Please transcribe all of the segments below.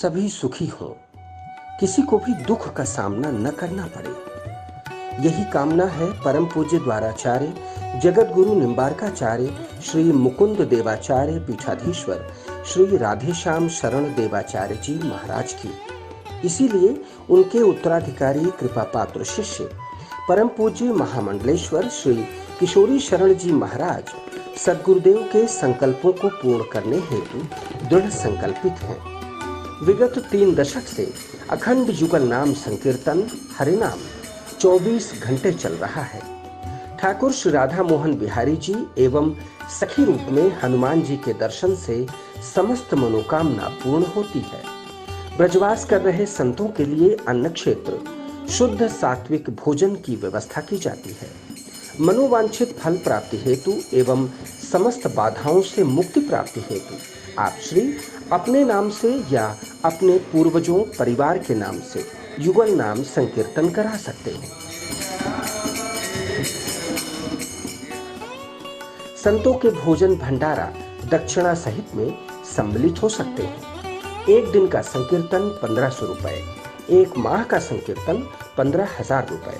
सभी सुखी हों, किसी को भी दुख का सामना न करना पड़े, यही कामना है परम पूज्य द्वाराचार्य जगत गुरु निम्बारकाचार्य श्री मुकुंद देवाचार्य पीठाधीश्वर श्री राधेश्याम शरण देवाचार्य जी महाराज की। इसीलिए उनके उत्तराधिकारी कृपा पात्र शिष्य परम पूज्य महामंडलेश्वर श्री किशोरी शरण जी महाराज सद्गुरुदेव के संकल्पों को पूर्ण करने हेतु दृढ़ संकल्पित हैं। विगत 3 दशक से अखंड युगल नाम संकीर्तन हरिनाम 24 घंटे चल रहा है। ठाकुर श्री राधा मोहन बिहारी जी एवं सखी रूप में हनुमान जी के दर्शन से समस्त मनोकामना पूर्ण होती है। ब्रजवास कर रहे संतों के लिए अन्न क्षेत्र शुद्ध सात्विक भोजन की व्यवस्था की जाती है। मनोवांछित फल प्राप्ति हेतु एवं समस्त बाधाओं से मुक्ति प्राप्ति हेतु आप श्री अपने नाम से या अपने पूर्वजों परिवार के नाम से युगल नाम संकीर्तन करा सकते हैं। संतों के भोजन भंडारा दक्षिणा सहित में सम्मिलित हो सकते हैं। एक दिन का संकीर्तन 1500 रुपए, एक माह का संकीर्तन 15,000 रुपए,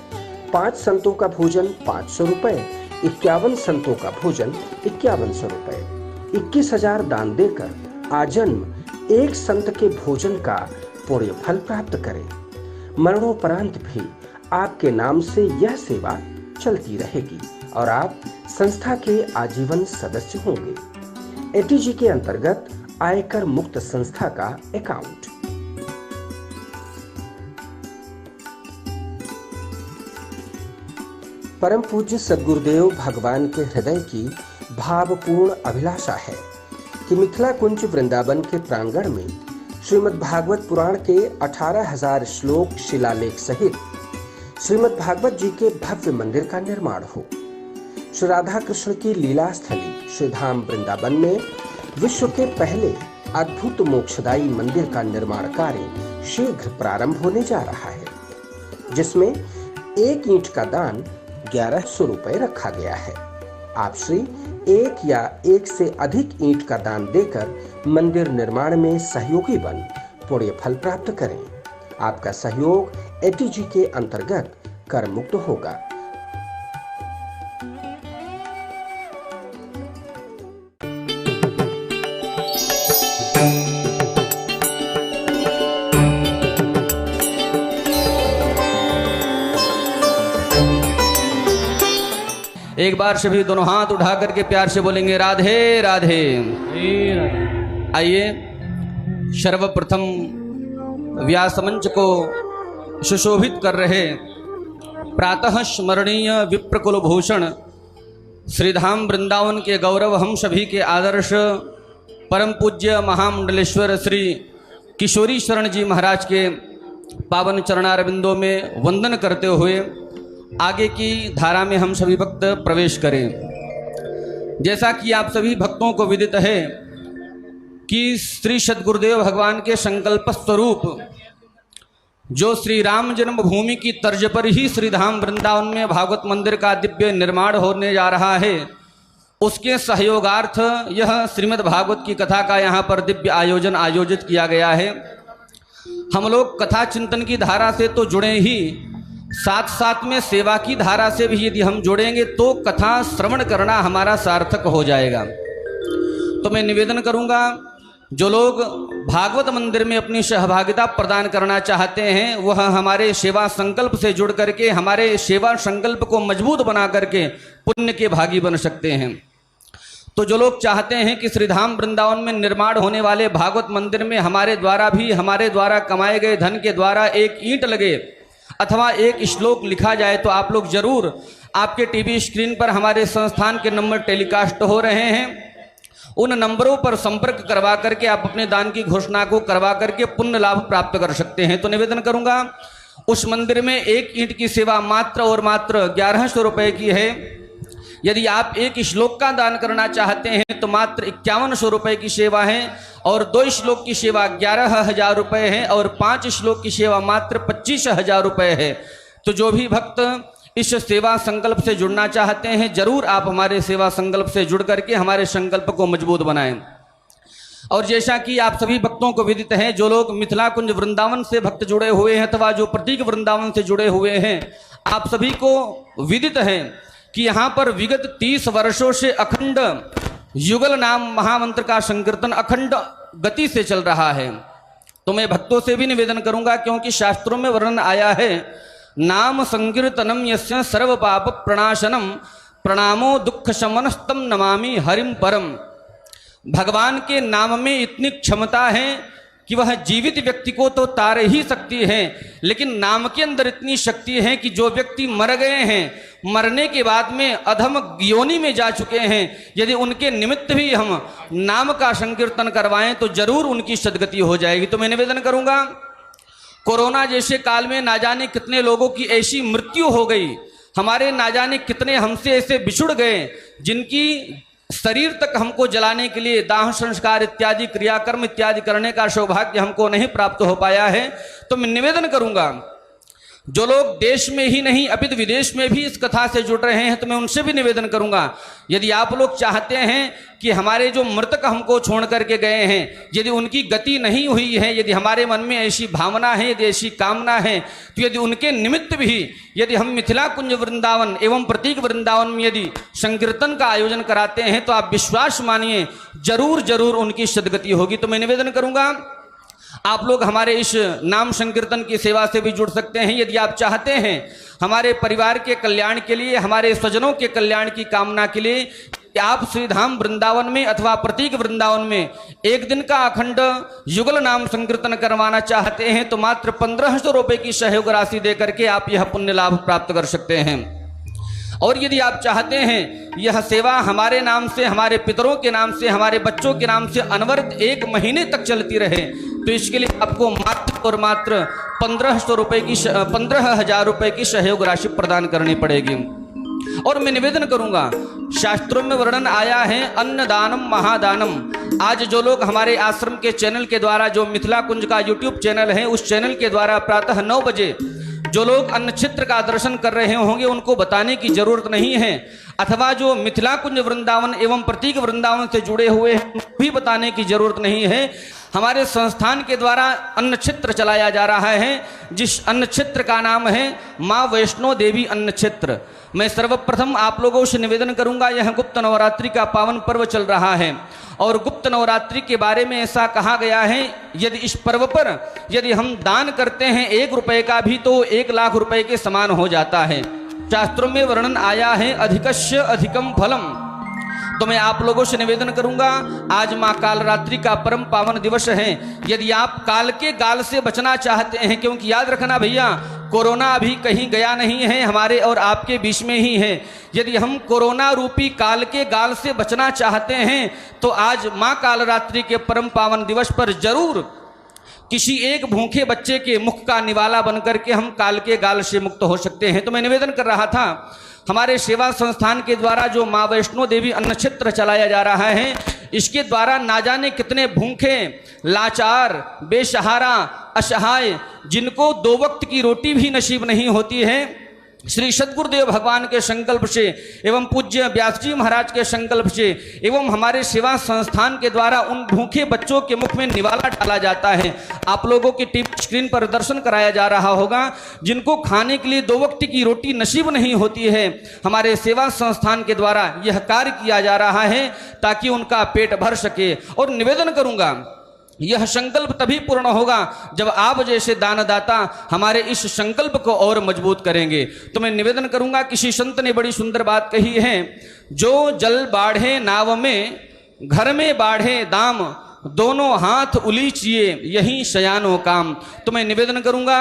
5 संतों का भोजन 500 रुपए, 51 संतों का भोजन 5100 रुपए, 21,000 दान देकर आजन्म एक संत के भोजन का पुण्य फल प्राप्त करें। मरणोपरांत भी आपके नाम से यह सेवा चलती रहेगी और आप संस्था के आजीवन सदस्य होंगे। एटीजी के अंतर्गत आयकर मुक्त संस्था का अकाउंट। परम पूज्य सद्गुरुदेव भगवान के हृदय की भावपूर्ण अभिलाषा है कि मिथिला कुंज वृंदावन के प्रांगण में श्रीमद् भागवत पुराण के 18,000 श्लोक शिलालेख सहित श्रीमद् भागवत जी के भव्य मंदिर का निर्माण हो। श्री राधा कृष्ण की लीला स्थली श्री धाम वृंदावन में विश्व के पहले अद्भुत मोक्षदायी मंदिर का निर्माण कार्य शीघ्र प्रारंभ होने जा रहा है, जिसमें एक ईंट का दान 1100 रुपए रखा गया है। आप श्री एक या एक से अधिक ईंट का दान देकर मंदिर निर्माण में सहयोगी बन पुण्य फल प्राप्त करें। आपका सहयोग एटीजी के अंतर्गत कर मुक्त होगा। एक बार सभी दोनों हाथ उठा करके प्यार से बोलेंगे राधे राधे। आइए सर्वप्रथम व्यास मंच को सुशोभित कर रहे प्रातः स्मरणीय विप्रकुल भूषण श्रीधाम वृंदावन के गौरव हम सभी के आदर्श परम पूज्य महामंडलेश्वर श्री किशोरी शरण जी महाराज के पावन चरणारविंदों में वंदन करते हुए आगे की धारा में हम सभी भक्त प्रवेश करें। जैसा कि आप सभी भक्तों को विदित है कि श्री सद्गुरुदेव भगवान के संकल्प स्वरूप जो श्री राम जन्मभूमि की तर्ज पर ही श्री धाम वृंदावन में भागवत मंदिर का दिव्य निर्माण होने जा रहा है, उसके सहयोगार्थ यह श्रीमद् भागवत की कथा का यहाँ पर दिव्य आयोजन आयोजित किया गया है। हम लोग कथा चिंतन की धारा से तो जुड़े ही, साथ साथ में सेवा की धारा से भी यदि हम जुड़ेंगे तो कथा श्रवण करना हमारा सार्थक हो जाएगा। तो मैं निवेदन करूंगा, जो लोग भागवत मंदिर में अपनी सहभागिता प्रदान करना चाहते हैं वह हमारे सेवा संकल्प से जुड़ करके हमारे सेवा संकल्प को मजबूत बना करके पुण्य के भागी बन सकते हैं। तो जो लोग चाहते हैं कि श्रीधाम वृंदावन में निर्माण होने वाले भागवत मंदिर में हमारे द्वारा कमाए गए धन के द्वारा एक ईंट लगे अथवा एक श्लोक लिखा जाए, तो आप लोग जरूर, आपके टीवी स्क्रीन पर हमारे संस्थान के नंबर टेलीकास्ट हो रहे हैं, उन नंबरों पर संपर्क करवा करके आप अपने दान की घोषणा को करवा करके पुण्य लाभ प्राप्त कर सकते हैं। तो निवेदन करूंगा, उस मंदिर में एक ईंट की सेवा मात्र और मात्र 1100 रुपए की है। यदि आप एक श्लोक का दान करना चाहते हैं तो मात्र 5100 रुपए की सेवा है, और 2 श्लोक की सेवा 11,000 रुपए है, और 5 श्लोक की सेवा मात्र 25,000 रुपए है। तो जो भी भक्त इस सेवा संकल्प से जुड़ना चाहते हैं, जरूर आप हमारे सेवा संकल्प से जुड़ करके हमारे संकल्प को मजबूत बनाएं। और जैसा कि आप सभी भक्तों को विदित है, जो लोग मिथिला कुंज वृंदावन से भक्त जुड़े हुए हैं अथवा जो प्रतीक वृंदावन से जुड़े हुए हैं, आप सभी को विदित है कि यहाँ पर विगत 30 वर्षों से अखंड युगल नाम महामंत्र का संकीर्तन अखंड गति से चल रहा है। तो मैं भक्तों से भी निवेदन करूंगा, क्योंकि शास्त्रों में वर्णन आया है, नाम संकीर्तनम यस्य सर्व पाप प्रणाशनम प्रणामो दुख शमनस्तम नमामि हरिम परम। भगवान के नाम में इतनी क्षमता है कि वह जीवित व्यक्ति को तो तार ही सकती है, लेकिन नाम के अंदर इतनी शक्ति है कि जो व्यक्ति मर गए हैं, मरने के बाद में अधम योनि में जा चुके हैं, यदि उनके निमित्त भी हम नाम का संकीर्तन करवाएं तो जरूर उनकी सद्गति हो जाएगी। तो मैं निवेदन करूंगा, कोरोना जैसे काल में ना जाने कितने लोगों की ऐसी मृत्यु हो गई, हमारे ना जाने कितने हमसे ऐसे बिछुड़ गए जिनकी शरीर तक हमको जलाने के लिए दाह संस्कार इत्यादि क्रियाकर्म इत्यादि करने का सौभाग्य हमको नहीं प्राप्त हो पाया है। तो मैं निवेदन करूंगा, जो लोग देश में ही नहीं अपितु विदेश में भी इस कथा से जुड़ रहे हैं, तो मैं उनसे भी निवेदन करूंगा, यदि आप लोग चाहते हैं कि हमारे जो मृतक हमको छोड़ करके गए हैं, यदि उनकी गति नहीं हुई है, यदि हमारे मन में ऐसी भावना है, यदि ऐसी कामना है, तो यदि उनके निमित्त भी यदि हम मिथिला कुंज वृंदावन एवं प्रतीक वृंदावन में यदि संकीर्तन का आयोजन कराते हैं, तो आप विश्वास मानिए जरूर जरूर उनकी सद्गति होगी। तो मैं निवेदन करूंगा, आप लोग हमारे इस नाम संकीर्तन की सेवा से भी जुड़ सकते हैं। यदि आप चाहते हैं हमारे परिवार के कल्याण के लिए, हमारे स्वजनों के कल्याण की कामना के लिए, आप श्रीधाम वृंदावन में अथवा प्रतीक वृंदावन में एक दिन का अखंड युगल नाम संकीर्तन करवाना चाहते हैं, तो मात्र 1500 रुपये की सहयोग राशि देकर के आप यह पुण्य लाभ प्राप्त कर सकते हैं। और यदि आप चाहते हैं यह सेवा हमारे नाम से, हमारे पितरों के नाम से, हमारे बच्चों के नाम से अनवरत 1 महीने तक चलती रहे, तो इसके लिए आपको मात्र और मात्र 15,000 रुपये की सहयोग राशि प्रदान करनी पड़ेगी। और मैं निवेदन करूंगा, शास्त्रों में वर्णन आया है अन्नदानम महादानम। आज जो लोग हमारे आश्रम के चैनल के द्वारा, जो मिथिला कुंज का यूट्यूब चैनल है, उस चैनल के द्वारा प्रातः 9 बजे जो लोग अन्न क्षेत्र का दर्शन कर रहे होंगे, उनको बताने की जरूरत नहीं है, अथवा जो मिथिला कुंज वृंदावन एवं प्रतीक वृंदावन से जुड़े हुए हैं भी बताने की जरूरत नहीं है। हमारे संस्थान के द्वारा अन्न क्षेत्र चलाया जा रहा है, जिस अन्न क्षेत्र का नाम है माँ वैष्णो देवी अन्न क्षेत्र। मैं सर्वप्रथम आप लोगों से निवेदन करूंगा, यह गुप्त नवरात्रि का पावन पर्व चल रहा है और गुप्त नवरात्रि के बारे में ऐसा कहा गया है, यदि इस पर्व पर यदि हम दान करते हैं 1 रुपये का भी, तो 1 लाख रुपए के समान हो जाता है। शास्त्रों में वर्णन आया है अधिकस्य अधिकम फलम। तो मैं आप लोगों से निवेदन करूंगा, आज माँ काल रात्रि का परम पावन दिवस है। यदि आप काल के गाल से बचना चाहते हैं, क्योंकि याद रखना भैया, कोरोना अभी कहीं गया नहीं है, हमारे और आपके बीच में ही है। यदि हम कोरोना रूपी काल के गाल से बचना चाहते हैं, तो आज माँ काल रात्रि के परम पावन दिवस पर जरूर किसी एक भूखे बच्चे के मुख का निवाला बनकर के हम काल के गाल से मुक्त हो सकते हैं। तो मैं निवेदन कर रहा था, हमारे सेवा संस्थान के द्वारा जो माँ वैष्णो देवी अन्न क्षेत्र चलाया जा रहा है, इसके द्वारा ना जाने कितने भूखे, लाचार, बेसहारा, असहाय, जिनको 2 वक्त की रोटी भी नसीब नहीं होती है, श्री सद्गुरुदेव भगवान के संकल्प से एवं पूज्य व्यास जी महाराज के संकल्प से एवं हमारे सेवा संस्थान के द्वारा उन भूखे बच्चों के मुख में निवाला डाला जाता है। आप लोगों की टीवी स्क्रीन पर दर्शन कराया जा रहा होगा, जिनको खाने के लिए 2 वक्त की रोटी नसीब नहीं होती है, हमारे सेवा संस्थान के द्वारा यह कार्य किया जा रहा है ताकि उनका पेट भर सके। और निवेदन करूंगा, यह संकल्प तभी पूर्ण होगा जब आप जैसे दानदाता हमारे इस संकल्प को और मजबूत करेंगे। तो मैं निवेदन करूंगा, किसी संत ने बड़ी सुंदर बात कही है, जो जल बाढ़े नाव में, घर में बाढ़े दाम, दोनों हाथ उलीचिए यही शयानो काम। तो मैं निवेदन करूंगा,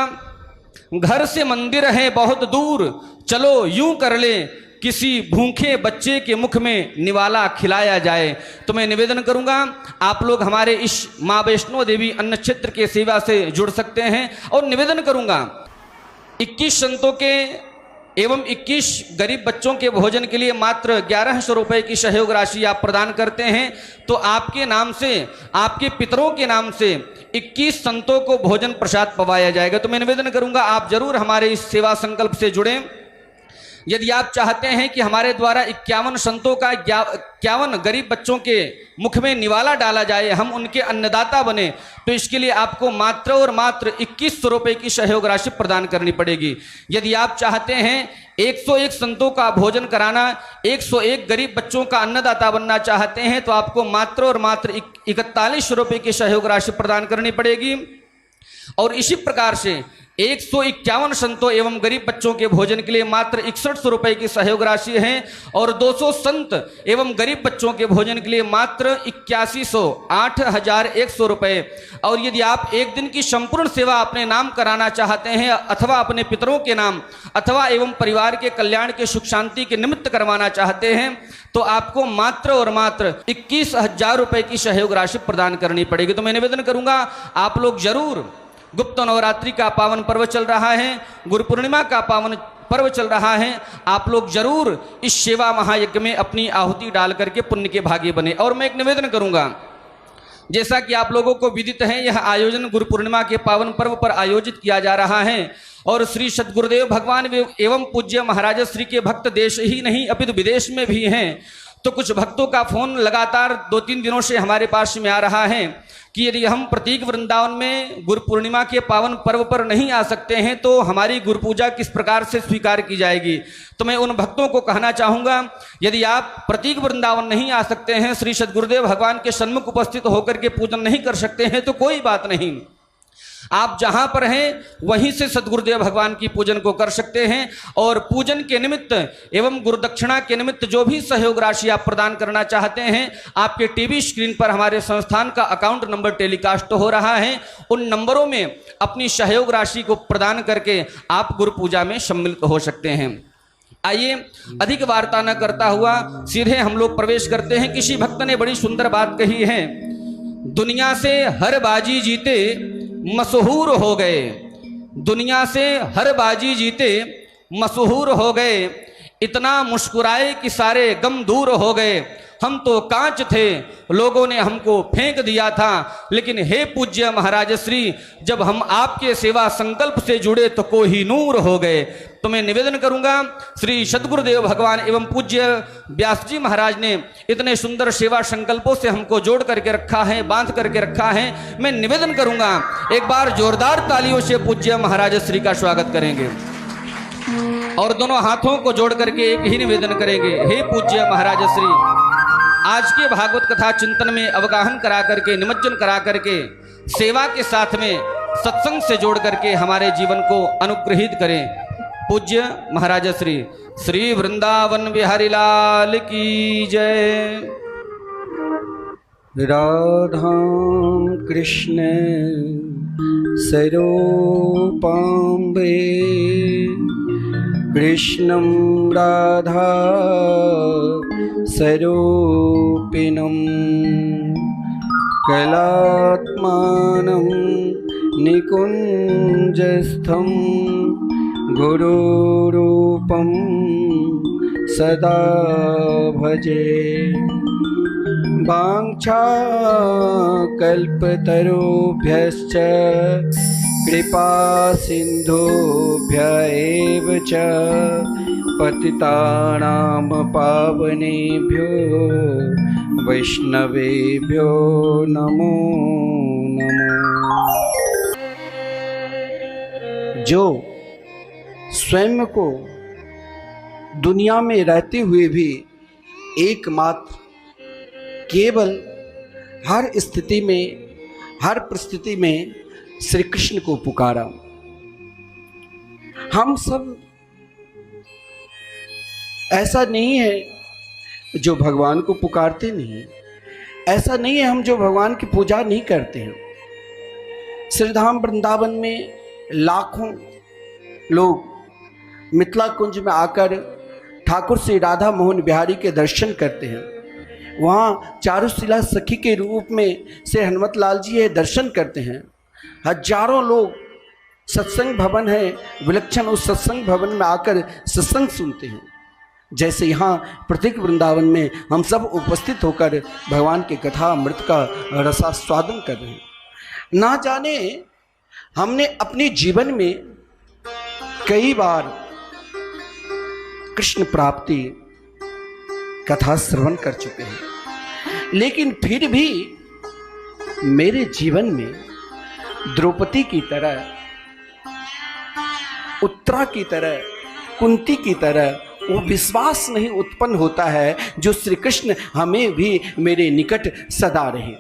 घर से मंदिर है बहुत दूर, चलो यूं कर ले किसी भूखे बच्चे के मुख में निवाला खिलाया जाए। तो मैं निवेदन करूंगा, आप लोग हमारे इस माँ वैष्णो देवी अन्न क्षेत्र के सेवा से जुड़ सकते हैं। और निवेदन करूंगा, 21 संतों के एवं 21 गरीब बच्चों के भोजन के लिए मात्र 1100 रुपये की सहयोग राशि आप प्रदान करते हैं, तो आपके नाम से, आपके पितरों के नाम से 21 संतों को भोजन प्रसाद पवाया जाएगा। तो मैं निवेदन करूंगा, आप जरूर हमारे इस सेवा संकल्प से जुड़ें। यदि आप चाहते हैं कि हमारे द्वारा 51 संतों का 51 गरीब बच्चों के मुख में निवाला डाला जाए, हम उनके अन्नदाता बने, तो इसके लिए आपको मात्र और मात्र 2100 रुपये की सहयोग राशि प्रदान करनी पड़ेगी। यदि आप चाहते हैं 101 संतों का भोजन कराना, 101 गरीब बच्चों का अन्नदाता बनना चाहते हैं, तो आपको मात्र और मात्र 41 रुपये की सहयोग राशि प्रदान करनी पड़ेगी। और इसी प्रकार से 151 संतों एवं गरीब बच्चों के भोजन के लिए मात्र 6100 रुपये की सहयोग राशि है, और 200 संत एवं गरीब बच्चों के भोजन के लिए मात्र 8100 रुपये। और यदि आप एक दिन की संपूर्ण सेवा अपने नाम कराना चाहते हैं अथवा अपने पितरों के नाम अथवा एवं परिवार के कल्याण के सुख शांति के निमित्त करवाना चाहते हैं, तो आपको मात्र और मात्र 21,000 रुपये की सहयोग राशि प्रदान करनी पड़ेगी। तो मैं निवेदन करूंगा, आप लोग जरूर, गुप्त नवरात्रि का पावन पर्व चल रहा है, गुरु पूर्णिमा का पावन पर्व चल रहा है, आप लोग जरूर इस सेवा महायज्ञ में अपनी आहुति डाल करके पुण्य के भागी बने। और मैं एक निवेदन करूंगा, जैसा कि आप लोगों को विदित है, यह आयोजन गुरु पूर्णिमा के पावन पर्व पर आयोजित किया जा रहा है, और श्री सद्गुरुदेव भगवान एवं पूज्य महाराज श्री के भक्त देश ही नहीं अपितु विदेश में भी हैं। तो कुछ भक्तों का फोन लगातार 2-3 दिनों से हमारे पास में आ रहा है कि यदि हम प्रतीक वृंदावन में गुरु पूर्णिमा के पावन पर्व पर नहीं आ सकते हैं तो हमारी गुरु पूजा किस प्रकार से स्वीकार की जाएगी। तो मैं उन भक्तों को कहना चाहूँगा, यदि आप प्रतीक वृंदावन नहीं आ सकते हैं, श्री सद्गुरुदेव भगवान के सन्मुख उपस्थित होकर के पूजन नहीं कर सकते हैं, तो कोई बात नहीं, आप जहां पर हैं वहीं से सद्गुरुदेव भगवान की पूजन को कर सकते हैं। और पूजन के निमित्त एवं गुरुदक्षिणा के निमित्त जो भी सहयोग राशि आप प्रदान करना चाहते हैं, आपके टीवी स्क्रीन पर हमारे संस्थान का अकाउंट नंबर टेलीकास्ट हो रहा है, उन नंबरों में अपनी सहयोग राशि को प्रदान करके आप गुरु पूजा में सम्मिलित हो सकते हैं। आइए अधिक वार्ता न करता हुआ सीधे हम लोग प्रवेश करते हैं। किसी भक्त ने बड़ी सुंदर बात कही है, दुनिया से हर बाजी जीते मशहूर हो गए, दुनिया से हर बाजी जीते मशहूर हो गए, इतना मुस्कुराए कि सारे गम दूर हो गए, हम तो कांच थे लोगों ने हमको फेंक दिया था, लेकिन हे पूज्य महाराज श्री, जब हम आपके सेवा संकल्प से जुड़े तो कोहिनूर हो गए। तो मैं निवेदन करूंगा, श्री सद्गुरुदेव भगवान एवं पूज्य व्यास जी महाराज ने इतने सुंदर सेवा संकल्पों से हमको जोड़ करके रखा है, बांध करके रखा है। मैं निवेदन करूंगा, एक बार जोरदार तालियों से पूज्य महाराज श्री का स्वागत करेंगे और दोनों हाथों को जोड़ करके एक ही निवेदन करेंगे, हे पूज्य महाराज श्री, आज के भागवत कथा चिंतन में अवगाहन करा करके, निमज्जन करा करके, सेवा के साथ में सत्संग से जोड़ करके हमारे जीवन को अनुग्रहित करें। पूज्य महाराज श्री, श्री वृंदावन बिहारी लाल की जय। राधा कृष्ण सरूपाम्बे कृष्णं राधा स्वरूपिणं कलात्मानं निकुञ्जस्थं गुरुरूपं सदा भजे। वाञ्छाकल्पतरुभ्यश्च कृपा सिन्धुभ्य एव च पतितानां पावनेभ्यो वैष्णवेभ्यो नमो नमः। जो स्वयं को दुनिया में रहते हुए भी एकमात्र केवल हर स्थिति में, हर परिस्थिति में श्री कृष्ण को पुकारा। हम सब ऐसा नहीं है जो भगवान को पुकारते नहीं, ऐसा नहीं है हम जो भगवान की पूजा नहीं करते हैं। श्रीधाम वृंदावन में लाखों लोग मिथिला कुंज में आकर ठाकुर श्री राधा मोहन बिहारी के दर्शन करते हैं। वहाँ चारुशिला सखी के रूप में श्री हनुमत लाल जी ये दर्शन करते हैं। हजारों लोग, सत्संग भवन है विलक्षण, उस सत्संग भवन में आकर सत्संग सुनते हैं। जैसे यहाँ प्रतीक वृंदावन में हम सब उपस्थित होकर भगवान की कथा अमृत का रसास्वादन कर रहे हैं। ना जाने हमने अपने जीवन में कृष्ण प्राप्ति कथा श्रवण कर चुके हैं, लेकिन फिर भी मेरे जीवन में द्रौपदी की तरह, उत्तरा की तरह, कुंती की तरह वो विश्वास नहीं उत्पन्न होता है जो श्री कृष्ण हमें भी मेरे निकट सदा रहे।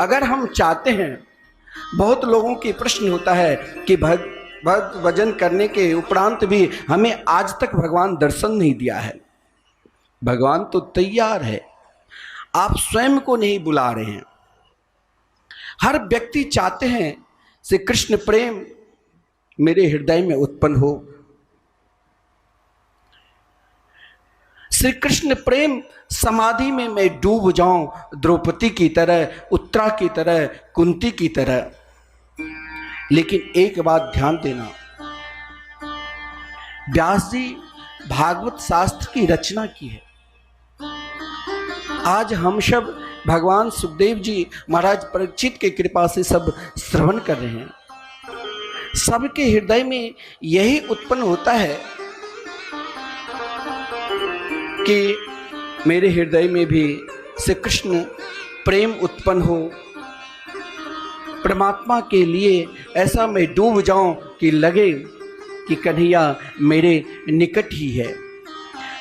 अगर हम चाहते हैं, बहुत लोगों की प्रश्न होता है कि भक्त भजन करने के उपरांत भी हमें आज तक भगवान दर्शन नहीं दिया है। भगवान तो तैयार है, आप स्वयं को नहीं बुला रहे हैं। हर व्यक्ति चाहते हैं श्री कृष्ण प्रेम मेरे हृदय में उत्पन्न हो, श्री कृष्ण प्रेम समाधि में मैं डूब जाऊं, द्रौपदी की तरह, उत्तरा की तरह, कुंती की तरह। लेकिन एक बात ध्यान देना, व्यास जी भागवत शास्त्र की रचना की है। आज हम सब भगवान सुखदेव जी महाराज परीक्षित के कृपा से सब श्रवण कर रहे हैं। सबके हृदय में यही उत्पन्न होता है कि मेरे हृदय में भी श्री कृष्ण प्रेम उत्पन्न हो, परमात्मा के लिए ऐसा मैं डूब जाऊं कि लगे कि कन्हैया मेरे निकट ही है।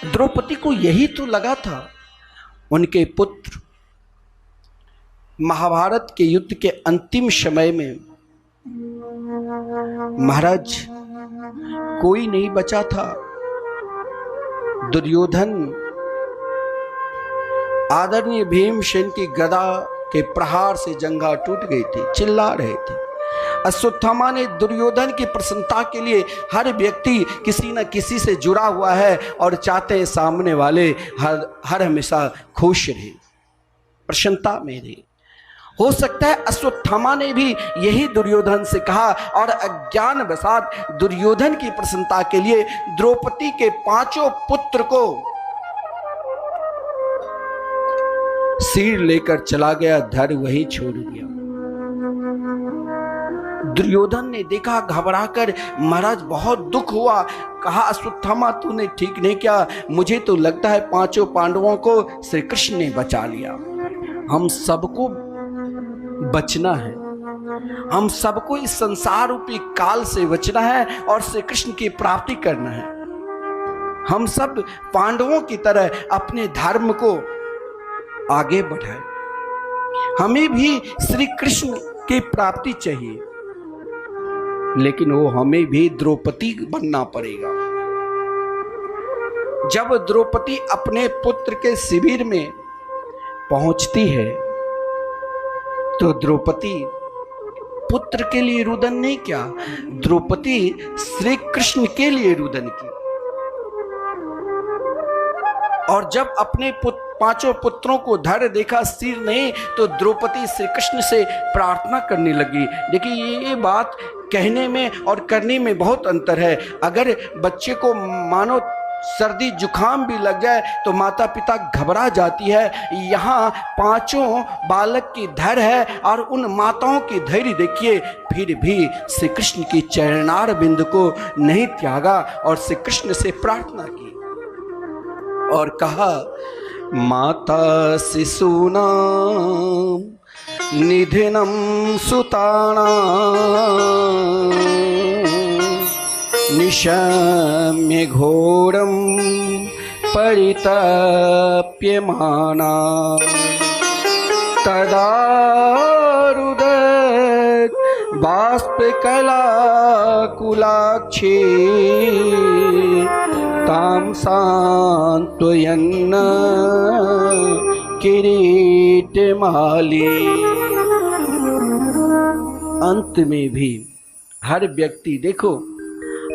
द्रौपदी को यही तो लगा था। उनके पुत्र महाभारत के युद्ध के अंतिम समय में महाराज कोई नहीं बचा था। दुर्योधन आदरणीय भीमसेन की गदा के प्रहार से जंघा टूट गई थी, चिल्ला रहे थे। अश्वत्थामा ने दुर्योधन की प्रसन्नता के लिए, हर व्यक्ति किसी न किसी से जुड़ा हुआ है और चाहते हैं सामने वाले हर हमेशा खुश रहे, प्रसन्नता में रहे। हो सकता है अश्वत्थामा ने भी यही दुर्योधन से कहा और अज्ञान वशात दुर्योधन की प्रसन्नता के लिए द्रौपदी के 5 पुत्र को सिर लेकर चला गया, धर वही छोड़ दिया। दुर्योधन ने देखा, घबराकर महाराज बहुत दुख हुआ। कहा अश्वत्थामा तूने ठीक नहीं किया, मुझे तो लगता है 5 पांडवों को श्री कृष्ण ने बचा लिया। हम सबको बचना है, हम सबको इस संसार रूपी काल से बचना है और श्री कृष्ण की प्राप्ति करना है। हम सब पांडवों की तरह अपने धर्म को आगे बढ़ाए। हमें भी श्री कृष्ण की प्राप्ति चाहिए, लेकिन वो हमें भी द्रौपदी बनना पड़ेगा। जब द्रौपदी अपने पुत्र के शिविर में पहुंचती है तो द्रौपदी पुत्र के लिए रुदन नहीं किया, द्रौपदी श्री कृष्ण के लिए रुदन की। और जब अपने 5 पुत्रों को धर देखा, सिर नहीं, तो द्रौपदी श्री कृष्ण से प्रार्थना करने लगी। देखिए ये बात कहने में और करने में बहुत अंतर है। अगर बच्चे को मानो सर्दी जुखाम भी लग जाए तो माता पिता घबरा जाती है। यहाँ 5 बालक की धैर्य है और उन माताओं की धैर्य देखिए, फिर भी श्री कृष्ण की चरणार बिंद को नहीं त्यागा और श्री कृष्ण से प्रार्थना की और कहा माता शिशूनां निधिनं सुतानां निशम्य घोरं परितप्यमाना तदा रुदत बाष्पकलाकुलाक्षी तां सान्त्वयन् किरीटमाली। अंत में भी हर व्यक्ति, देखो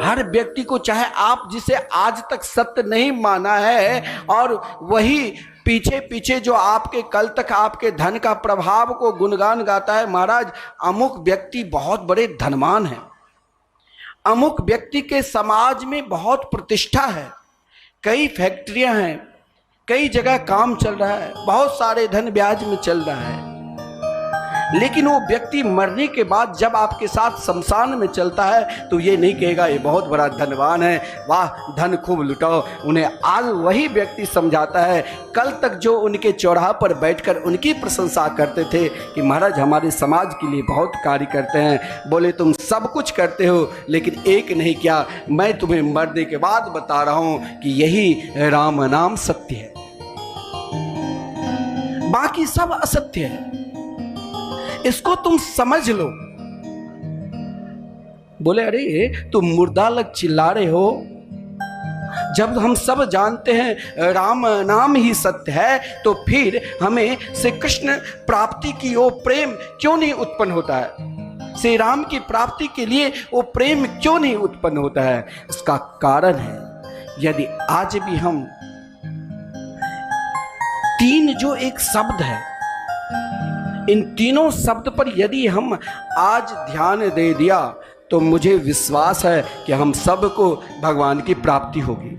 हर व्यक्ति को, चाहे आप जिसे आज तक सत्य नहीं माना है और वही पीछे पीछे जो आपके कल तक आपके धन का प्रभाव को गुणगान गाता है, महाराज अमुक व्यक्ति बहुत बड़े धनवान हैं, अमुक व्यक्ति के समाज में बहुत प्रतिष्ठा है, कई फैक्ट्रियां हैं, कई जगह काम चल रहा है, बहुत सारे धन ब्याज में चल रहा है। लेकिन वो व्यक्ति मरने के बाद जब आपके साथ शमशान में चलता है तो ये नहीं कहेगा ये बहुत बड़ा धनवान है, वाह धन खूब लुटाओ। उन्हें आज वही व्यक्ति समझाता है, कल तक जो उनके चौराहा पर बैठकर उनकी प्रशंसा करते थे कि महाराज हमारे समाज के लिए बहुत कार्य करते हैं, बोले तुम सब कुछ करते हो लेकिन एक नहीं किया, मैं तुम्हें मरने के बाद बता रहा हूं कि यही राम नाम सत्य है, बाकी सब असत्य है, इसको तुम समझ लो। बोले अरे तुम मुर्दा लग चिल्ला रहे हो, जब हम सब जानते हैं राम नाम ही सत्य है तो फिर हमें श्री कृष्ण प्राप्ति की वो प्रेम क्यों नहीं उत्पन्न होता है, श्री राम की प्राप्ति के लिए वो प्रेम क्यों नहीं उत्पन्न होता है? इसका कारण है, यदि आज भी हम तीन जो एक शब्द है, इन तीनों शब्द पर यदि हम आज ध्यान दे दिया तो मुझे विश्वास है कि हम सबको भगवान की प्राप्ति होगी।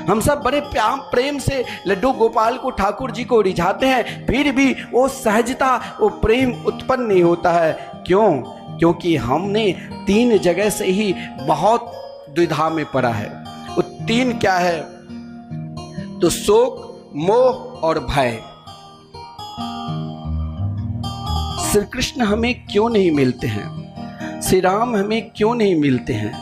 हम सब बड़े प्रेम से लड्डू गोपाल को, ठाकुर जी को रिझाते हैं, फिर भी वो सहजता, वो प्रेम उत्पन्न नहीं होता है। क्यों? क्योंकि हमने तीन जगह से ही बहुत द्विधा में पड़ा है। वो तीन क्या है? तो शोक, मोह और भय। श्री कृष्ण हमें क्यों नहीं मिलते हैं? श्री राम हमें क्यों नहीं मिलते हैं?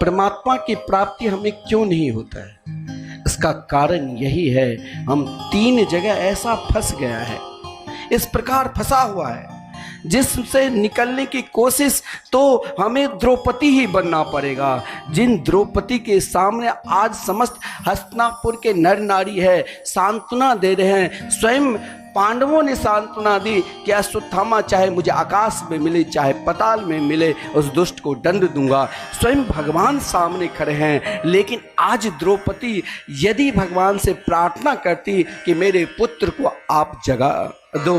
परमात्मा की प्राप्ति हमें क्यों नहीं होता है? इसका कारण यही है, हम तीन जगह ऐसा फंस गया है, इस प्रकार फंसा हुआ है जिससे निकलने की कोशिश तो हमें द्रौपदी ही बनना पड़ेगा। जिन द्रौपदी के सामने आज समस्त हस्तिनापुर के नर नारी है सांत्वना दे रहे हैं, स्वयं पांडवों ने सांत्वना दी कि अश्वत्थामा चाहे मुझे आकाश में मिले चाहे पताल में मिले, उस दुष्ट को दंड दूंगा। स्वयं भगवान सामने खड़े हैं, लेकिन आज द्रौपदी यदि भगवान से प्रार्थना करती कि मेरे पुत्र को आप जगा दो,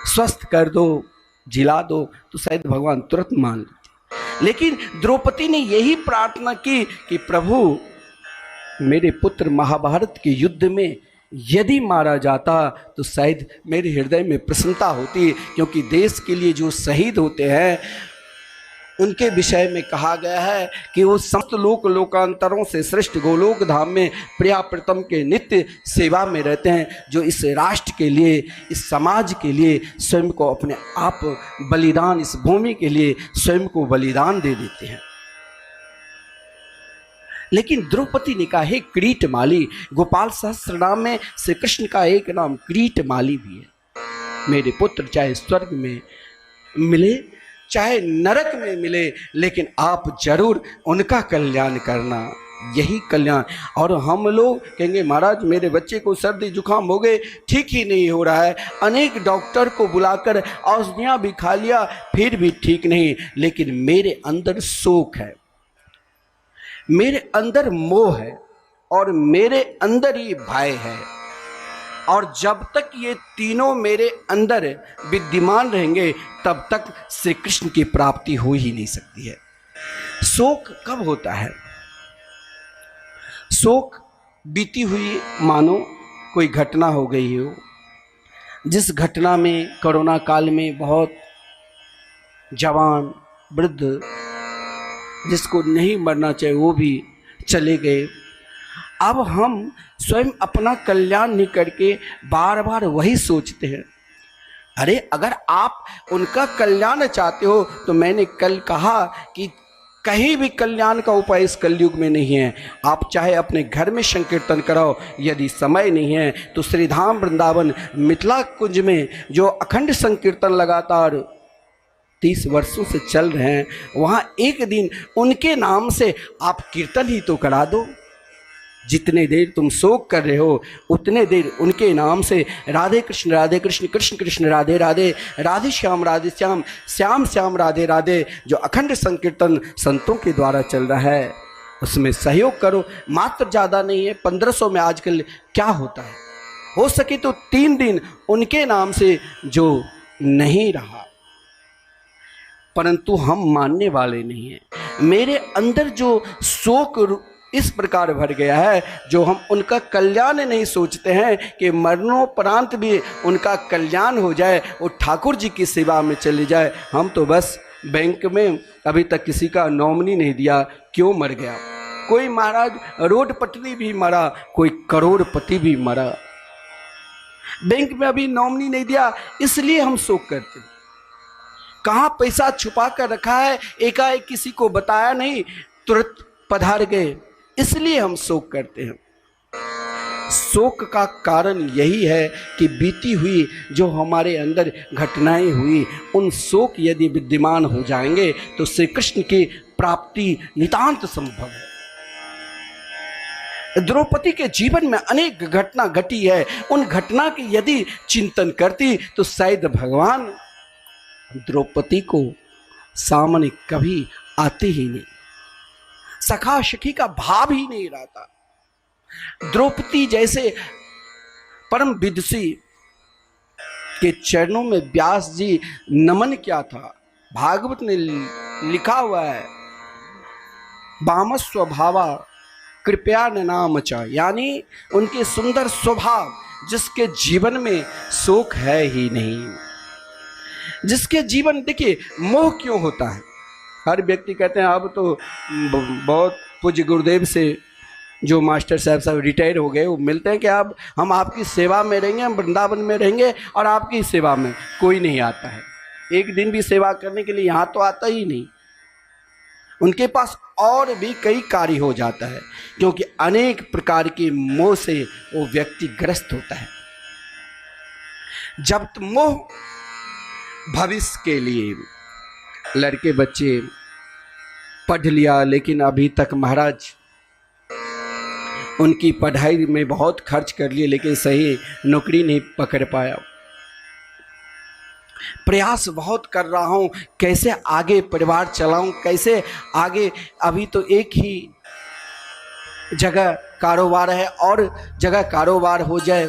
स्वस्थ कर दो, जिला दो, तो शायद भगवान तुरंत मान लेते। लेकिन द्रौपदी ने यही प्रार्थना की कि प्रभु मेरे पुत्र महाभारत के युद्ध में यदि मारा जाता तो शायद मेरे हृदय में प्रसन्नता होती, क्योंकि देश के लिए जो शहीद होते हैं उनके विषय में कहा गया है कि वो समस्त लोक लोकांतरों से श्रेष्ठ गोलोक धाम में प्रिया प्रीतम के नित्य सेवा में रहते हैं, जो इस राष्ट्र के लिए, इस समाज के लिए स्वयं को अपने आप बलिदान, इस भूमि के लिए स्वयं को बलिदान दे देते हैं। लेकिन द्रौपदी ने कहा, हे किरीटमाली, गोपाल सहस्त्रनाम में श्री कृष्ण का एक नाम किरीटमाली भी है। मेरे पुत्र चाहे स्वर्ग में मिले चाहे नरक में मिले, लेकिन आप जरूर उनका कल्याण करना, यही कल्याण। और हम लोग कहेंगे महाराज मेरे बच्चे को सर्दी जुकाम हो गए, ठीक ही नहीं हो रहा है, अनेक डॉक्टर को बुलाकर औषधियाँ भी खा लिया फिर भी ठीक नहीं, लेकिन मेरे अंदर शोक है, मेरे अंदर मोह है और मेरे अंदर ही भय है। और जब तक ये तीनों मेरे अंदर विद्यमान रहेंगे तब तक श्री कृष्ण की प्राप्ति हो ही नहीं सकती है। शोक कब होता है? शोक बीती हुई मानो कोई घटना हो गई हो, जिस घटना में कोरोना काल में बहुत जवान वृद्ध जिसको नहीं मरना चाहिए वो भी चले गए। अब हम स्वयं अपना कल्याण नहीं करके बार बार वही सोचते हैं। अरे अगर आप उनका कल्याण चाहते हो तो मैंने कल कहा कि कहीं भी कल्याण का उपाय इस कलयुग में नहीं है। आप चाहे अपने घर में संकीर्तन कराओ, यदि समय नहीं है तो श्रीधाम वृंदावन मिथिला कुंज में जो अखंड संकीर्तन लगातार 30 वर्षों से चल रहे हैं, वहाँ एक दिन उनके नाम से आप कीर्तन ही तो करा दो। जितने देर तुम शोक कर रहे हो उतने देर उनके नाम से राधे कृष्ण कृष्ण कृष्ण राधे राधे, राधे श्याम श्याम श्याम राधे राधे, जो अखंड संकीर्तन संतों के द्वारा चल रहा है उसमें सहयोग करो। मात्र ज़्यादा नहीं है, 1500 में आजकल क्या होता है, हो सके तो 3 दिन उनके नाम से जो नहीं रहा, परंतु हम मानने वाले नहीं हैं। मेरे अंदर जो शोक इस प्रकार भर गया है जो हम उनका कल्याण नहीं सोचते हैं कि मरणोपरांत भी उनका कल्याण हो जाए, वो ठाकुर जी की सेवा में चले जाए। हम तो बस बैंक में अभी तक किसी का नॉमिनी नहीं दिया, क्यों मर गया? कोई महाराज रोड पटरी भी मरा, कोई करोड़पति भी मरा, बैंक में अभी नॉमिनी नहीं दिया, इसलिए हम शोक करते हैं। कहाँ पैसा छुपा कर रखा है, एकाएक किसी को बताया नहीं, तुरंत पधार गए, इसलिए हम शोक करते हैं। शोक का कारण यही है कि बीती हुई जो हमारे अंदर घटनाएं हुई, उन शोक यदि विद्यमान हो जाएंगे तो श्री कृष्ण की प्राप्ति नितांत संभव है। द्रौपदी के जीवन में अनेक घटना घटी है, उन घटना की यदि चिंतन करती तो शायद भगवान द्रौपदी को सामने कभी आते ही नहीं, सखा सखी का भाव ही नहीं रहता। द्रौपदी जैसे परम विदुषी के चरणों में व्यास जी नमन क्या था, भागवत ने लिखा हुआ है, वामस्व भावा कृपया नाम चा, यानी उनके सुंदर स्वभाव, जिसके जीवन में शोक है ही नहीं, जिसके जीवन, देखिए मोह क्यों होता है? हर व्यक्ति कहते हैं अब तो बहुत पूज्य गुरुदेव से जो मास्टर साहब रिटायर हो गए, वो मिलते हैं कि अब हम आपकी सेवा में रहेंगे, हम वृंदावन में रहेंगे और आपकी सेवा में। कोई नहीं आता है, एक दिन भी सेवा करने के लिए यहाँ तो आता ही नहीं। उनके पास और भी कई कार्य हो जाता है, क्योंकि अनेक प्रकार के मोह से वो व्यक्ति ग्रस्त होता है। जब मोह भविष्य के लिए, लड़के बच्चे पढ़ लिया लेकिन अभी तक महाराज उनकी पढ़ाई में बहुत खर्च कर लिए लेकिन सही नौकरी नहीं पकड़ पाया, प्रयास बहुत कर रहा हूँ कैसे आगे परिवार चलाऊं, कैसे आगे, अभी तो एक ही जगह कारोबार है और जगह कारोबार हो जाए।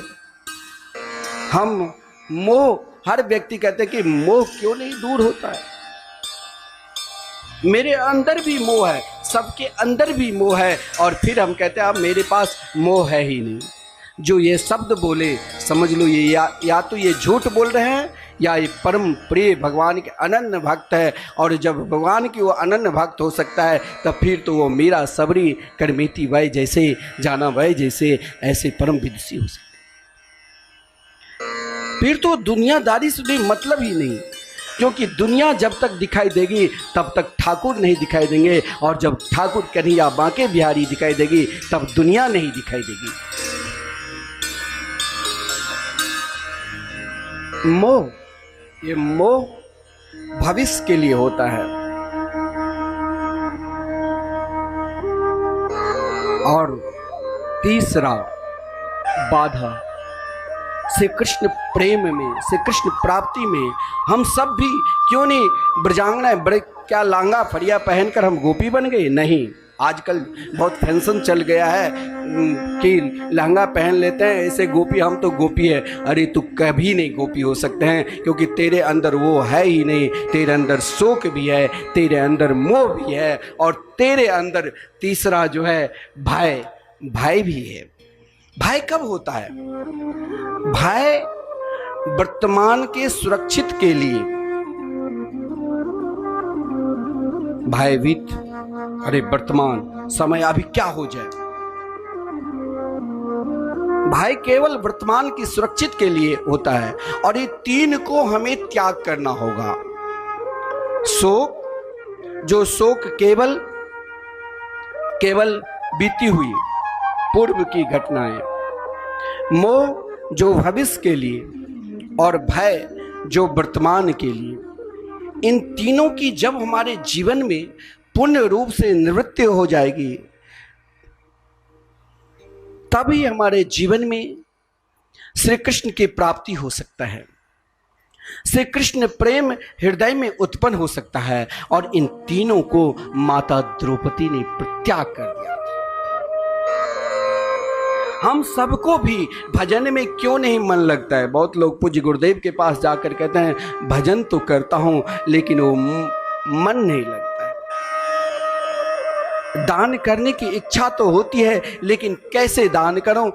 हम मोह, हर व्यक्ति कहते हैं कि मोह क्यों नहीं दूर होता है? मेरे अंदर भी मोह है, सबके अंदर भी मोह है, और फिर हम कहते हैं अब मेरे पास मोह है ही नहीं। जो ये शब्द बोले समझ लो ये या तो ये झूठ बोल रहे हैं या ये परम प्रिय भगवान के अनन्य भक्त है, और जब भगवान की वो अनन्य भक्त हो सकता है तब फिर तो वो मीरा सबरी करमेती वै जैसे, जाना वै जैसे, ऐसे परम विदुषी हो सकते। फिर तो दुनियादारी से भी मतलब ही नहीं, क्योंकि दुनिया जब तक दिखाई देगी तब तक ठाकुर नहीं दिखाई देंगे, और जब ठाकुर कन्हैया बांके बिहारी दिखाई देगी तब दुनिया नहीं दिखाई देगी। मोह, ये मोह भविष्य के लिए होता है। और तीसरा बाधा, श्री कृष्ण प्रेम में, श्री कृष्ण प्राप्ति में हम सब भी क्यों नहीं ब्रजांगना, बड़े क्या लांगा फरिया पहनकर हम गोपी बन गए? नहीं, आजकल बहुत फैशन चल गया है कि लहंगा पहन लेते हैं ऐसे गोपी, हम तो गोपी है। अरे तू कभी नहीं गोपी हो सकते हैं, क्योंकि तेरे अंदर वो है ही नहीं। तेरे अंदर शोक भी है, तेरे अंदर मोह भी है, और तेरे अंदर तीसरा जो है भय, भय भी है। भय कब होता है? भय वर्तमान के सुरक्षित के लिए भयभीत, अरे वर्तमान समय अभी क्या हो जाए। भय केवल वर्तमान की सुरक्षित के लिए होता है, और ये तीन को हमें त्याग करना होगा। शोक, जो शोक केवल बीती हुई पूर्व की घटनाएं, मोह जो भविष्य के लिए, और भय जो वर्तमान के लिए। इन तीनों की जब हमारे जीवन में पूर्ण रूप से निवृत्ति हो जाएगी, तभी हमारे जीवन में श्री कृष्ण की प्राप्ति हो सकता है, श्री कृष्ण प्रेम हृदय में उत्पन्न हो सकता है। और इन तीनों को माता द्रौपदी ने परित्याग कर दिया। हम सबको भी भजन में क्यों नहीं मन लगता है? बहुत लोग पूज्य गुरुदेव के पास जाकर कहते हैं भजन तो करता हूं लेकिन वो मन नहीं लगता है। दान करने की इच्छा तो होती है, लेकिन कैसे दान करूं,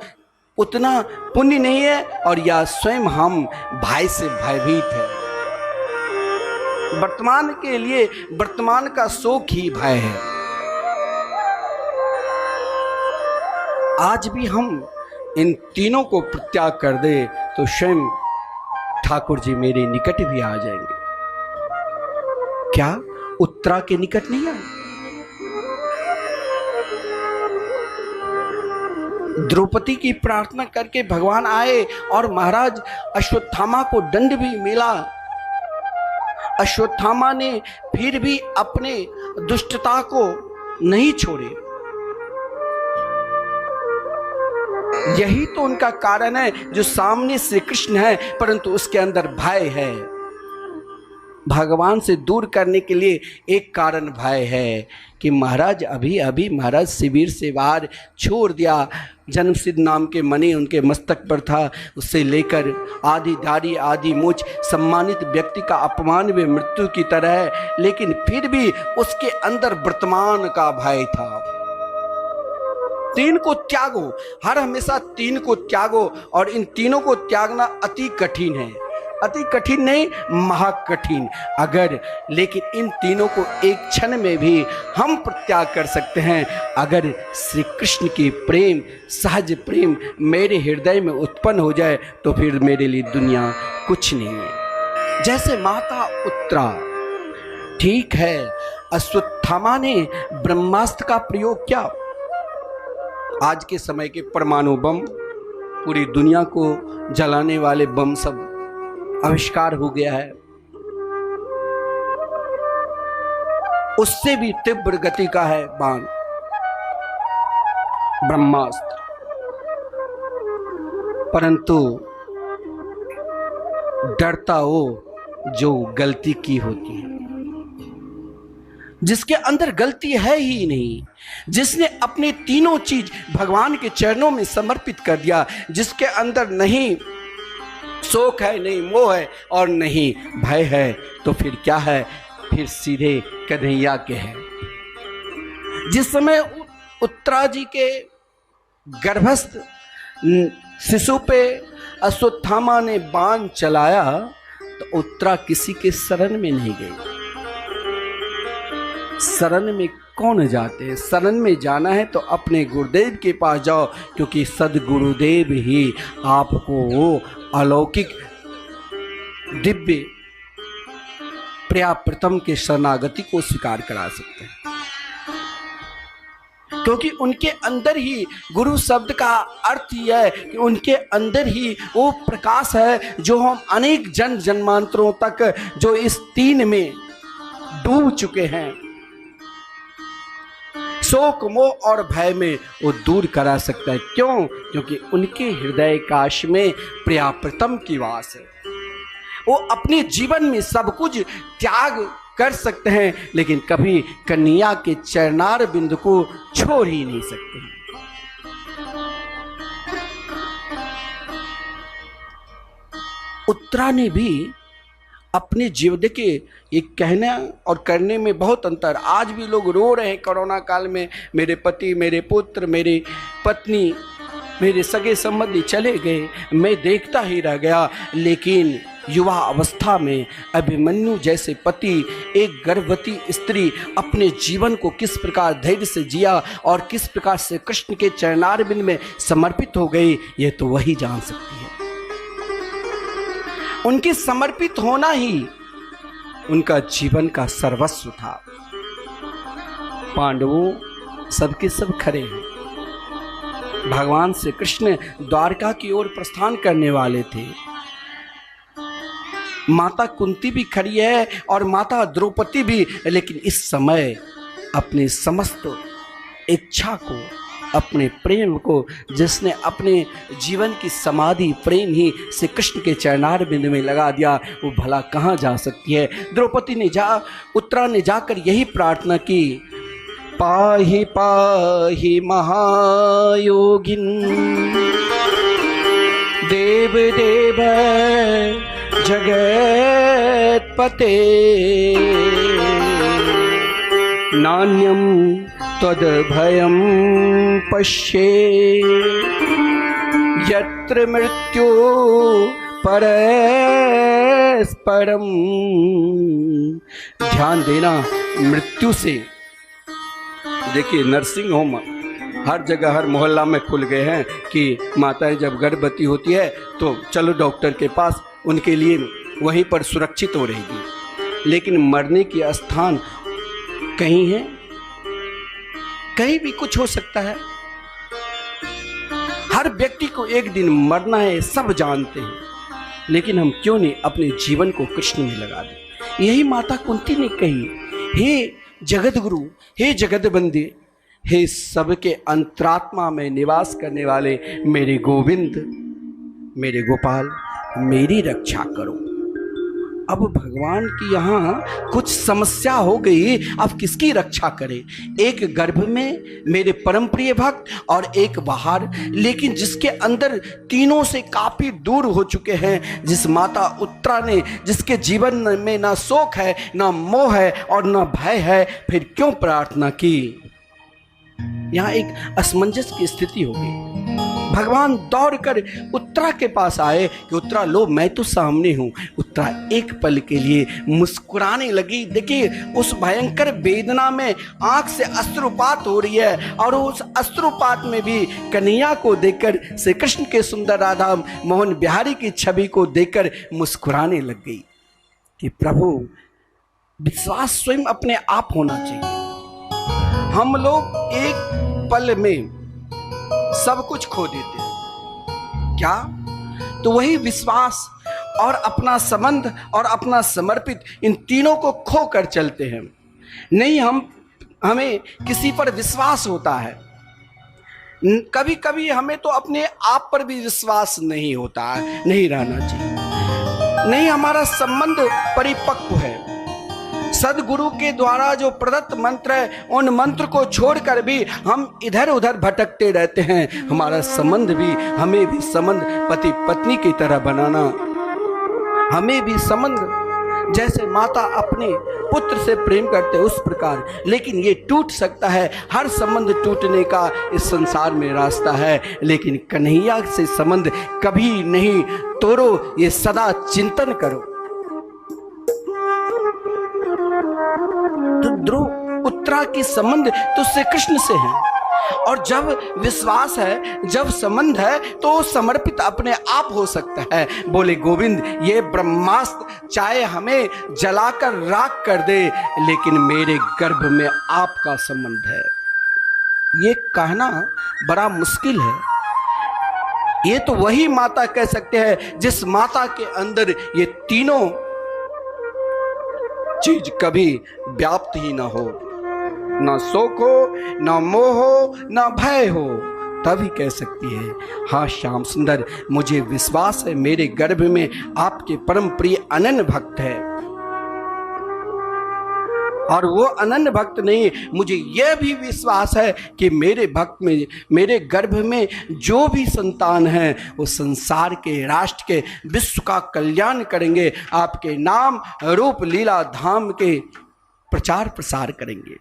उतना पुण्य नहीं है, और या स्वयं हम भय से भयभीत है। वर्तमान के लिए वर्तमान का शोक ही भय है। आज भी हम इन तीनों को परित्याग कर दे तो स्वयं ठाकुर जी मेरे निकट भी आ जाएंगे। क्या उत्तरा के निकट नहीं आए? द्रौपदी की प्रार्थना करके भगवान आए और महाराज अश्वत्थामा को दंड भी मिला। अश्वत्थामा ने फिर भी अपने दुष्टता को नहीं छोड़े। यही तो उनका कारण है, जो सामने श्री कृष्ण है परंतु उसके अंदर भय है। भगवान से दूर करने के लिए एक कारण भय है कि महाराज अभी अभी महाराज शिविर से बाहर छोड़ दिया। जन्मसिद्ध नाम के मणि उनके मस्तक पर था, उससे लेकर आधी दाढ़ी आधी मूछ सम्मानित व्यक्ति का अपमान भी मृत्यु की तरह है, लेकिन फिर भी उसके अंदर वर्तमान का भय था। तीन को त्यागो, हर हमेशा तीन को त्यागो, और इन तीनों को त्यागना अति कठिन है। अति कठिन नहीं, महाकठिन। अगर लेकिन इन तीनों को एक क्षण में भी हम प्रत्याग कर सकते हैं। अगर श्री कृष्ण की प्रेम, सहज प्रेम मेरे हृदय में उत्पन्न हो जाए तो फिर मेरे लिए दुनिया कुछ नहीं है। जैसे माता उत्तरा, ठीक है अश्वत्थामा ने ब्रह्मास्त्र का प्रयोग किया। आज के समय के परमाणु बम, पूरी दुनिया को जलाने वाले बम सब आविष्कार हो गया है। उससे भी तीव्र गति का है बाण ब्रह्मास्त्र, परंतु डरता हो जो गलती की होती है, जिसके अंदर गलती है ही नहीं, जिसने अपने तीनों चीज भगवान के चरणों में समर्पित कर दिया, जिसके अंदर नहीं शोक है, नहीं मोह है और नहीं भय है, तो फिर क्या है? फिर सीधे कन्हैया के है। जिस समय उत्तरा जी के गर्भस्थ शिशु पे अश्वत्थामा ने बाण चलाया तो उत्तरा किसी के शरण में नहीं गई। शरण में कौन जाते हैं? शरण में जाना है तो अपने गुरुदेव के पास जाओ, क्योंकि सदगुरुदेव ही आपको वो अलौकिक दिव्य प्रियाप्रतम के शरणागति को स्वीकार करा सकते हैं, क्योंकि उनके अंदर ही गुरु शब्द का अर्थ ही है कि उनके अंदर ही वो प्रकाश है जो हम अनेक जन्म जन्मांतरों तक जो इस तीन में डूब चुके हैं, शोक मोह और भय में वो दूर करा सकता है। क्यों? क्योंकि उनके हृदय काश में प्रियाप्रतम की वास है। वो अपने जीवन में सब कुछ त्याग कर सकते हैं, लेकिन कभी कन्हैया के चरणार बिंदु को छोड़ ही नहीं सकते। उत्तरा ने भी अपने जीवन, देखिए ये कहना और करने में बहुत अंतर। आज भी लोग रो रहे हैं कोरोना काल में, मेरे पति, मेरे पुत्र, मेरी पत्नी, मेरे सगे संबंधी चले गए, मैं देखता ही रह गया। लेकिन युवा अवस्था में अभिमन्यु जैसे पति, एक गर्भवती स्त्री अपने जीवन को किस प्रकार धैर्य से जिया और किस प्रकार से कृष्ण के चरणारविंद में समर्पित हो गई, ये तो वही जान सकती है। उनके समर्पित होना ही उनका जीवन का सर्वस्व था। पांडवों सबके सब खड़े हैं। भगवान श्री कृष्ण द्वारका की ओर प्रस्थान करने वाले थे। माता कुंती भी खड़ी है और माता द्रौपदी भी, लेकिन इस समय अपने समस्त इच्छा को, अपने प्रेम को, जिसने अपने जीवन की समाधि प्रेम ही श्री कृष्ण के चरणार बिंद में लगा दिया, वो भला कहाँ जा सकती है। द्रौपदी ने उत्तरा ने जाकर यही प्रार्थना की, पाहि पाहि महायोगिन देव देव जगत्पते नान्यम तद्भयं पश्ये यत्र मृत्यु परस्परम। ध्यान देना, मृत्यु से, देखिए नर्सिंग होम हर जगह हर मोहल्ला में खुल गए हैं कि माताएं जब गर्भवती होती है तो चलो डॉक्टर के पास, उनके लिए वहीं पर सुरक्षित हो रहेगी। लेकिन मरने की स्थान कहीं है, कहीं भी कुछ हो सकता है। हर व्यक्ति को एक दिन मरना है, सब जानते हैं, लेकिन हम क्यों नहीं अपने जीवन को कृष्ण में लगा दें। यही माता कुंती ने कही, हे जगत गुरु, हे जगत बंदे, हे सबके अंतरात्मा में निवास करने वाले मेरे गोविंद, मेरे गोपाल, मेरी रक्षा करो। अब भगवान की यहाँ कुछ समस्या हो गई, अब किसकी रक्षा करें। एक गर्भ में मेरे परम प्रिय भक्त और एक बाहर, लेकिन जिसके अंदर तीनों से काफी दूर हो चुके हैं, जिस माता उत्तरा ने, जिसके जीवन में ना शोक है, ना मोह है और ना भय है, फिर क्यों प्रार्थना की। यहाँ एक असमंजस की स्थिति हो गई। भगवान दौड़कर उत्तरा के पास आए कि उत्तरा लो, मैं तो सामने हूं। उत्तरा एक पल के लिए मुस्कुराने लगी। देखिए उस भयंकर वेदना में आंख से अश्रुपात हो रही है, और उस अश्रुपात में भी कन्हैया को देखकर, श्री कृष्ण के सुंदर राधा मोहन बिहारी की छवि को देखकर मुस्कुराने लग गई कि प्रभु, विश्वास स्वयं अपने आप होना चाहिए। हम लोग एक पल में सब कुछ खो देते हैं, क्या? तो वही विश्वास और अपना संबंध और अपना समर्पित, इन तीनों को खो कर चलते हैं। नहीं, हमें किसी पर विश्वास होता है, कभी कभी हमें तो अपने आप पर भी विश्वास नहीं होता है, नहीं रहना चाहिए। नहीं, हमारा संबंध परिपक्व है। सदगुरु के द्वारा जो प्रदत्त मंत्र है, उन मंत्र को छोड़कर भी हम इधर उधर भटकते रहते हैं। हमारा संबंध भी, हमें भी संबंध पति पत्नी की तरह बनाना, हमें भी संबंध जैसे माता अपने पुत्र से प्रेम करते उस प्रकार। लेकिन ये टूट सकता है, हर संबंध टूटने का इस संसार में रास्ता है, लेकिन कन्हैया से संबंध कभी नहीं तोड़ो, ये सदा चिंतन करो। तो ध्रुव उत्तरा की संबंध तो श्री कृष्ण से है, और जब विश्वास है, जब संबंध है, तो समर्पित अपने आप हो सकता है। बोले गोविंद, ये ब्रह्मास्त्र चाहे हमें जलाकर राख कर दे, लेकिन मेरे गर्भ में आपका संबंध है। ये कहना बड़ा मुश्किल है। ये तो वही माता कह सकते हैं जिस माता के अंदर ये तीनों चीज कभी व्याप्त ही ना हो, ना शोक हो, ना मोह हो, ना भय हो, तभी कह सकती है, हाँ श्याम सुंदर, मुझे विश्वास है मेरे गर्भ में आपके परम प्रिय अनन्य भक्त है। और वो अनन्य भक्त नहीं, मुझे यह भी विश्वास है कि मेरे भक्त में, मेरे गर्भ में जो भी संतान है, वो संसार के, राष्ट्र के, विश्व का कल्याण करेंगे, आपके नाम रूप लीला धाम के प्रचार प्रसार करेंगे।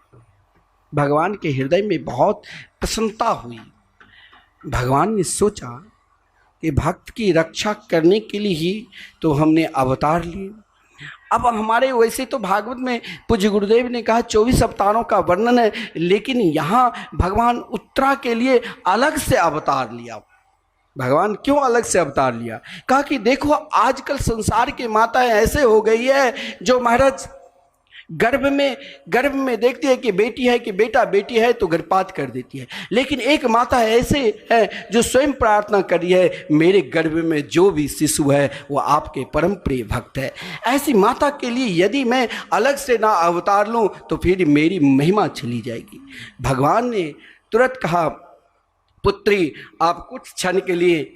भगवान के हृदय में बहुत प्रसन्नता हुई। भगवान ने सोचा कि भक्त की रक्षा करने के लिए ही तो हमने अवतार लिए। अब हमारे वैसे तो भागवत में पूज्य गुरुदेव ने कहा 24 अवतारों का वर्णन है, लेकिन यहाँ भगवान उत्तरा के लिए अलग से अवतार लिया। भगवान क्यों अलग से अवतार लिया? कहा कि देखो आजकल संसार की माताएं ऐसे हो गई है जो महाराज गर्भ में देखती है कि बेटी है कि बेटा, बेटी है तो गर्भपात कर देती है। लेकिन एक माता ऐसे है जो स्वयं प्रार्थना कर रही है, मेरे गर्भ में जो भी शिशु है वो आपके परम प्रिय भक्त है। ऐसी माता के लिए यदि मैं अलग से ना अवतार लूं तो फिर मेरी महिमा चली जाएगी। भगवान ने तुरंत कहा, पुत्री आप कुछ क्षण के लिए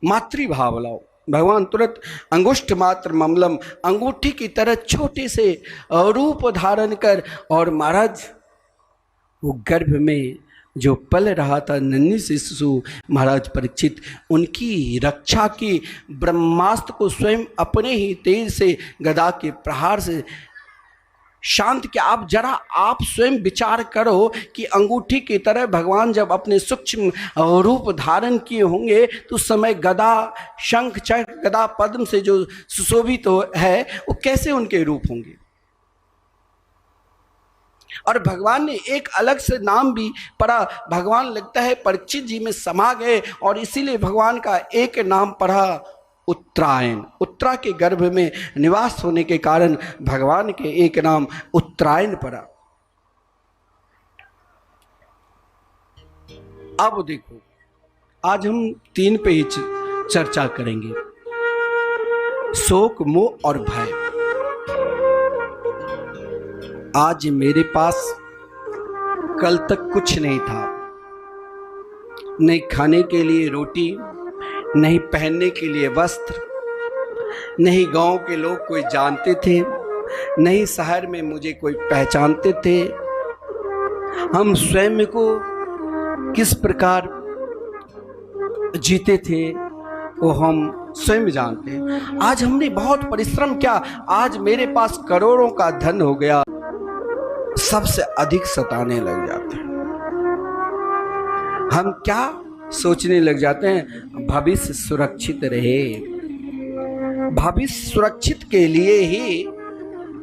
मातृभाव लाओ। भगवान तुरंत अंगुष्ठ मात्र ममलम, अंगूठी की तरह छोटे से रूप धारण कर, और महाराज वो गर्भ में जो पल रहा था नन्ही शिशु महाराज परीक्षित, उनकी रक्षा की, ब्रह्मास्त्र को स्वयं अपने ही तेज से गदा के प्रहार से शांत क्या? आप जरा आप स्वयं विचार करो कि अंगूठी की तरह भगवान जब अपने सूक्ष्म रूप धारण किए होंगे तो उस समय गदा, शंख, चक्र, गदा, पद्म से जो सुशोभित है वो कैसे उनके रूप होंगे। और भगवान ने एक अलग से नाम भी पढ़ा। भगवान लगता है परीक्षित जी में समा गए और इसीलिए भगवान का एक नाम पढ़ा, उत्तरायण। उत्तरा के गर्भ में निवास होने के कारण भगवान के एक नाम उत्तरायण पड़ा। अब देखो, आज हम 3 पे ही चर्चा करेंगे, शोक, मोह और भय। आज मेरे पास कल तक कुछ नहीं था, नहीं खाने के लिए रोटी, नहीं पहनने के लिए वस्त्र, नहीं गांव के लोग कोई जानते थे, नहीं शहर में मुझे कोई पहचानते थे। हम स्वयं को किस प्रकार जीते थे वो हम स्वयं जानते हैं। आज हमने बहुत परिश्रम किया, आज मेरे पास करोड़ों का धन हो गया, सबसे अधिक सताने लग जाते हैं। हम क्या सोचने लग जाते हैं? भविष्य सुरक्षित रहे। भविष्य सुरक्षित के लिए ही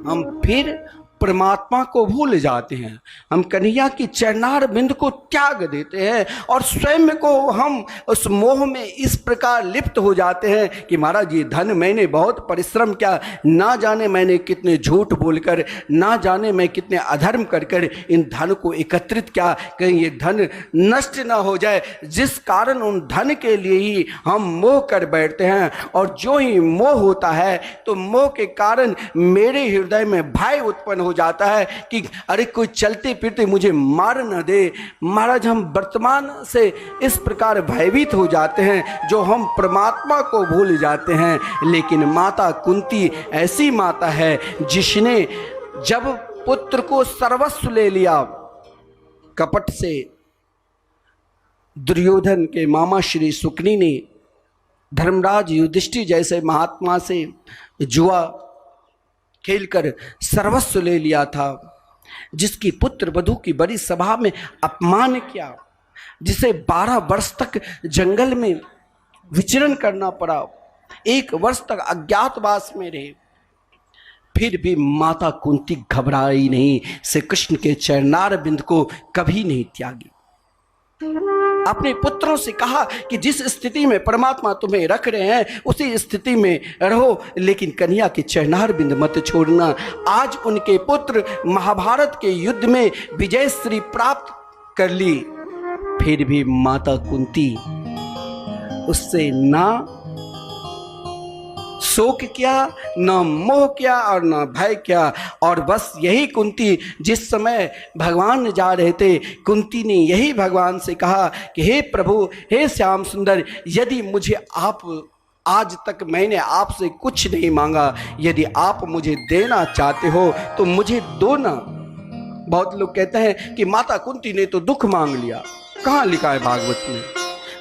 हम फिर परमात्मा को भूल जाते हैं। हम कन्हैया की चरणार बिंद को त्याग देते हैं और स्वयं को हम उस मोह में इस प्रकार लिप्त हो जाते हैं कि महाराज ये धन मैंने बहुत परिश्रम किया, ना जाने मैंने कितने झूठ बोलकर, ना जाने मैं कितने अधर्म कर कर इन धन को एकत्रित किया, कहीं ये धन नष्ट ना हो जाए, जिस कारण उन धन के लिए ही हम मोह कर बैठते हैं। और जो ही मोह होता है तो मोह के कारण मेरे हृदय में भय उत्पन्न हो जाता है कि अरे कोई चलते फिरते मुझे मार न दे। महाराज हम वर्तमान से इस प्रकार भयभीत हो जाते हैं जो हम परमात्मा को भूल जाते हैं। लेकिन माता कुंती ऐसी माता है जिसने जब पुत्र को सर्वस्व ले लिया, कपट से दुर्योधन के मामा श्री शुक्नी ने धर्मराज युधिष्ठिर जैसे महात्मा से जुआ खेलकर सर्वस्व ले लिया था, जिसकी पुत्र वधू की बड़ी सभा में अपमान किया, जिसे 12 वर्ष तक जंगल में विचरण करना पड़ा, 1 वर्ष तक अज्ञातवास में रहे, फिर भी माता कुंती घबराई नहीं, श्री कृष्ण के चरणार बिंद को कभी नहीं त्यागी। अपने पुत्रों से कहा कि जिस स्थिति में परमात्मा तुम्हें रख रहे हैं उसी स्थिति में रहो, लेकिन कन्हैया के चरणार बिंद मत छोड़ना। आज उनके पुत्र महाभारत के युद्ध में विजय श्री प्राप्त कर ली, फिर भी माता कुंती उससे ना शोक किया, न मोह किया और न भय किया। और बस यही कुंती, जिस समय भगवान जा रहे थे, कुंती ने यही भगवान से कहा कि हे प्रभु, हे श्याम सुंदर, यदि मुझे आप, आज तक मैंने आपसे कुछ नहीं मांगा, यदि आप मुझे देना चाहते हो तो मुझे दो ना। बहुत लोग कहते हैं कि माता कुंती ने तो दुख मांग लिया। कहाँ लिखा है भागवत में?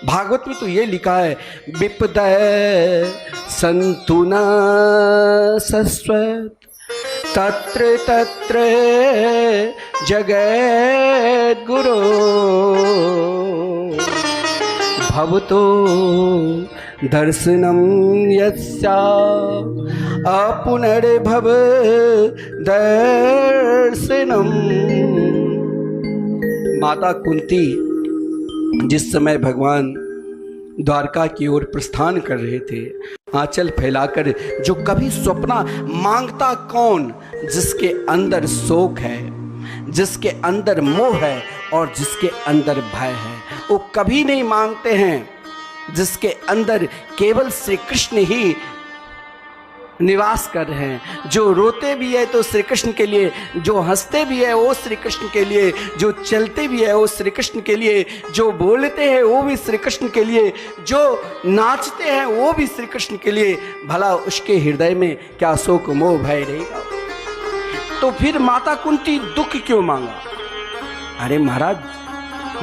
भागवत में तो ये लिखा है, विपदय सन्तु न शश्वत तत्र तत्र जगद्गुरो भवतो दर्शनम यस्या अपुनर्भव दर्शनम। माता कुंती जिस समय भगवान द्वारका की ओर प्रस्थान कर रहे थे, आंचल फैलाकर, जो कभी स्वप्ना मांगता कौन? जिसके अंदर शोक है, जिसके अंदर मोह है और जिसके अंदर भय है, वो कभी नहीं मांगते हैं। जिसके अंदर केवल श्री कृष्ण ही निवास कर रहे हैं। जो रोते भी है तो श्री कृष्ण के लिए, जो हंसते भी है वो श्री कृष्ण के लिए, जो चलते भी है वो श्री कृष्ण के लिए, जो बोलते हैं वो भी श्री कृष्ण के लिए, जो नाचते हैं वो भी श्री कृष्ण के लिए। भला उसके हृदय में क्या शोक मोह भय रहेगा? तो फिर माता कुंती दुख क्यों मांगा? अरे महाराज,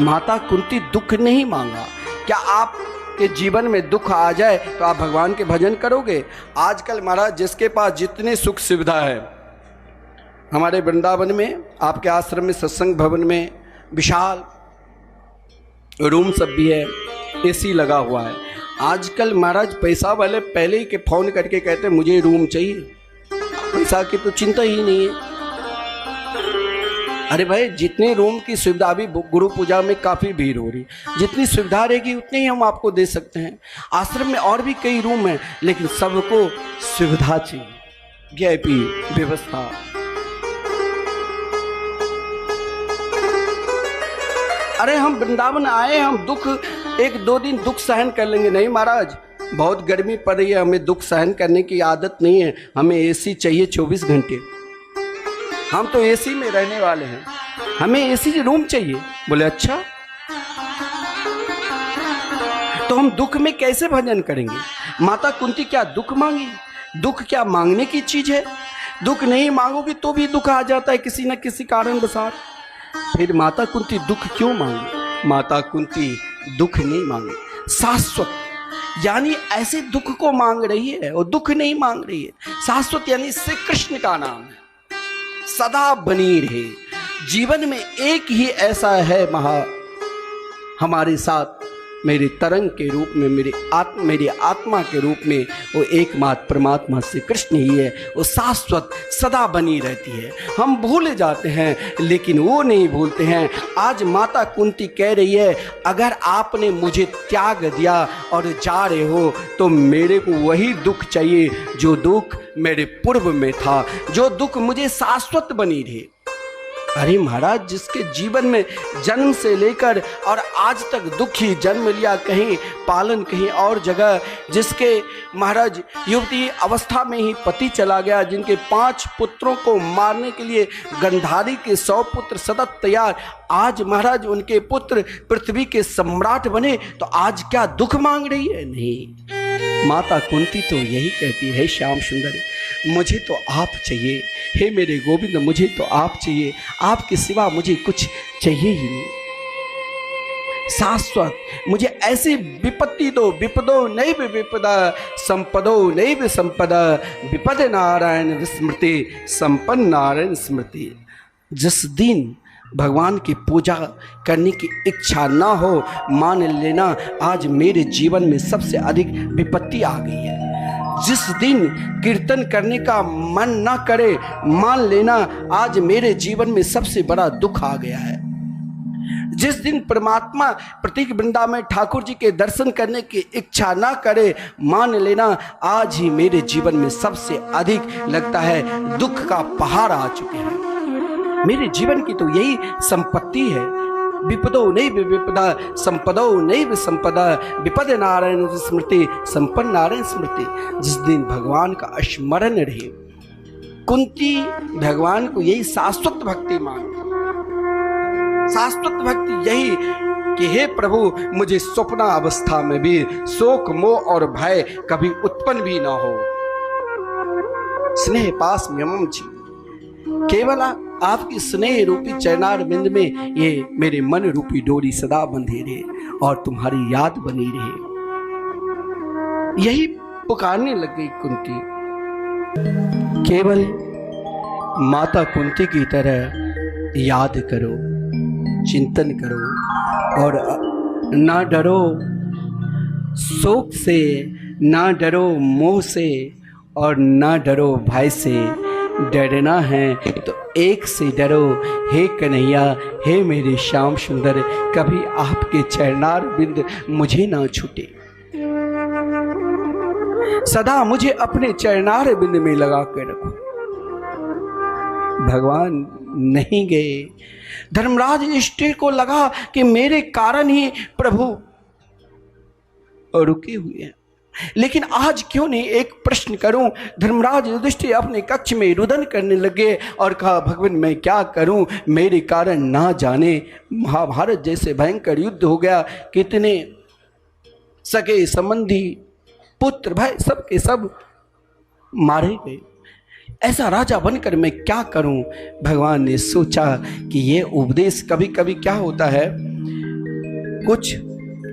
माता कुंती दुख नहीं मांगा। क्या आप के जीवन में दुख आ जाए तो आप भगवान के भजन करोगे? आजकल महाराज जिसके पास जितनी सुख सुविधा है, हमारे वृंदावन में आपके आश्रम में सत्संग भवन में विशाल रूम सब भी है, एसी लगा हुआ है। आजकल महाराज पैसा वाले पहले ही के फ़ोन करके कहते हैं मुझे रूम चाहिए, पैसा की तो चिंता ही नहीं है। अरे भाई, जितने रूम की सुविधा, अभी गुरु पूजा में काफ़ी भीड़ हो रही, जितनी सुविधा रहेगी उतनी ही हम आपको दे सकते हैं। आश्रम में और भी कई रूम हैं, लेकिन सबको सुविधा चाहिए, वीआईपी व्यवस्था। अरे हम वृंदावन आए, हम दुख 1-2 दिन दुख सहन कर लेंगे। नहीं महाराज, बहुत गर्मी पड़ रही है, हमें दुख सहन करने की आदत नहीं है, हमें एसी चाहिए 24 घंटे। हम तो एसी में रहने वाले हैं, हमें एसी रूम चाहिए। बोले अच्छा, तो हम दुख में कैसे भजन करेंगे? माता कुंती क्या दुख मांगी? दुख क्या मांगने की चीज है? दुख नहीं मांगोगी तो भी दुख आ जाता है किसी न किसी कारण बसात। फिर माता कुंती दुख क्यों मांगी? माता कुंती दुख नहीं मांगी, शाश्वत यानी ऐसे दुख को मांग रही है, और दुख नहीं मांग रही है। शाश्वत यानी श्री कृष्ण का नाम है, सदा बनी रहे। जीवन में एक ही ऐसा है महा हमारे साथ, मेरे तरंग के रूप में, मेरी आत्मा के रूप में, वो एकमात्र परमात्मा श्री कृष्ण ही है। वो शाश्वत सदा बनी रहती है। हम भूल जाते हैं लेकिन वो नहीं भूलते हैं। आज माता कुंती कह रही है, अगर आपने मुझे त्याग दिया और जा रहे हो तो मेरे को वही दुख चाहिए जो दुख मेरे पूर्व में था, जो दुख मुझे शाश्वत बनी रहे। अरे महाराज, जिसके जीवन में जन्म से लेकर और आज तक दुख ही जन्म लिया, कहीं पालन कहीं और जगह, जिसके महाराज युवती अवस्था में ही पति चला गया, जिनके 5 पुत्रों को मारने के लिए गंधारी के 100 पुत्र सतत तैयार, आज महाराज उनके पुत्र पृथ्वी के सम्राट बने, तो आज क्या दुख मांग रही है? नहीं, माता कुंती तो यही कहती है, श्याम सुंदर मुझे तो आप चाहिए, हे मेरे गोविंद मुझे तो आप चाहिए, आपके सिवा मुझे कुछ चाहिए ही नहीं। शाश्वत मुझे ऐसी विपत्ति दो, विपदो नैव विपदा, संपदो नैव संपदा, विपद नारायण विस्मृति, संपन्न नारायण स्मृति। जिस दिन भगवान की पूजा करने की इच्छा ना हो, मान लेना आज मेरे जीवन में सबसे अधिक विपत्ति आ गई है। जिस दिन कीर्तन करने का मन ना करे, मान लेना आज मेरे जीवन में सबसे बड़ा दुख आ गया है। जिस दिन परमात्मा प्रतीक वृंदा में ठाकुर जी के दर्शन करने की इच्छा ना करे, मान लेना आज ही मेरे जीवन में सबसे अधिक लगता है दुख का पहाड़ आ चुके हैं। मेरे जीवन की तो यही संपत्ति है, विपदो नैव विपदा, संपदो नैव संपदा, विपद नारायण स्मृति, संपन्न नारायण स्मृति। जिस दिन भगवान का स्मरण रहे, कुंती भगवान को यही शाश्वत भक्ति मांगती। शाश्वत भक्ति यही कि हे प्रभु, मुझे स्वप्न अवस्था में भी शोक मोह और भय कभी उत्पन्न भी ना हो। स्नेह पास मम छी, केवल आपकी स्नेह रूपी चरणार बिंद में ये मेरे मन रूपी डोरी सदा बंधी रहे और तुम्हारी याद बनी रहे। यही पुकारने लग गई कुंती। केवल माता कुंती की तरह याद करो, चिंतन करो और ना डरो शोक से, ना डरो मोह से और ना डरो भय से। डरना है तो एक से डरो, हे कन्हैया, हे मेरे श्याम सुंदर, कभी आपके चरणार बिंद मुझे ना छूटे। सदा मुझे अपने चरणार बिंद में लगा कर रखो। भगवान नहीं गए। धर्मराज युधिष्ठिर को लगा कि मेरे कारण ही प्रभु रुके हुए हैं, लेकिन आज क्यों नहीं एक प्रश्न करूं। धर्मराज युधिष्ठिर अपने कक्ष में रुदन करने लगे और कहा, भगवान मैं क्या करूं, मेरे कारण ना जाने महाभारत जैसे भयंकर युद्ध हो गया, कितने सगे संबंधी पुत्र भाई सब के सब मारे गए, ऐसा राजा बनकर मैं क्या करूं। भगवान ने सोचा कि ये उपदेश, कभी कभी क्या होता है, कुछ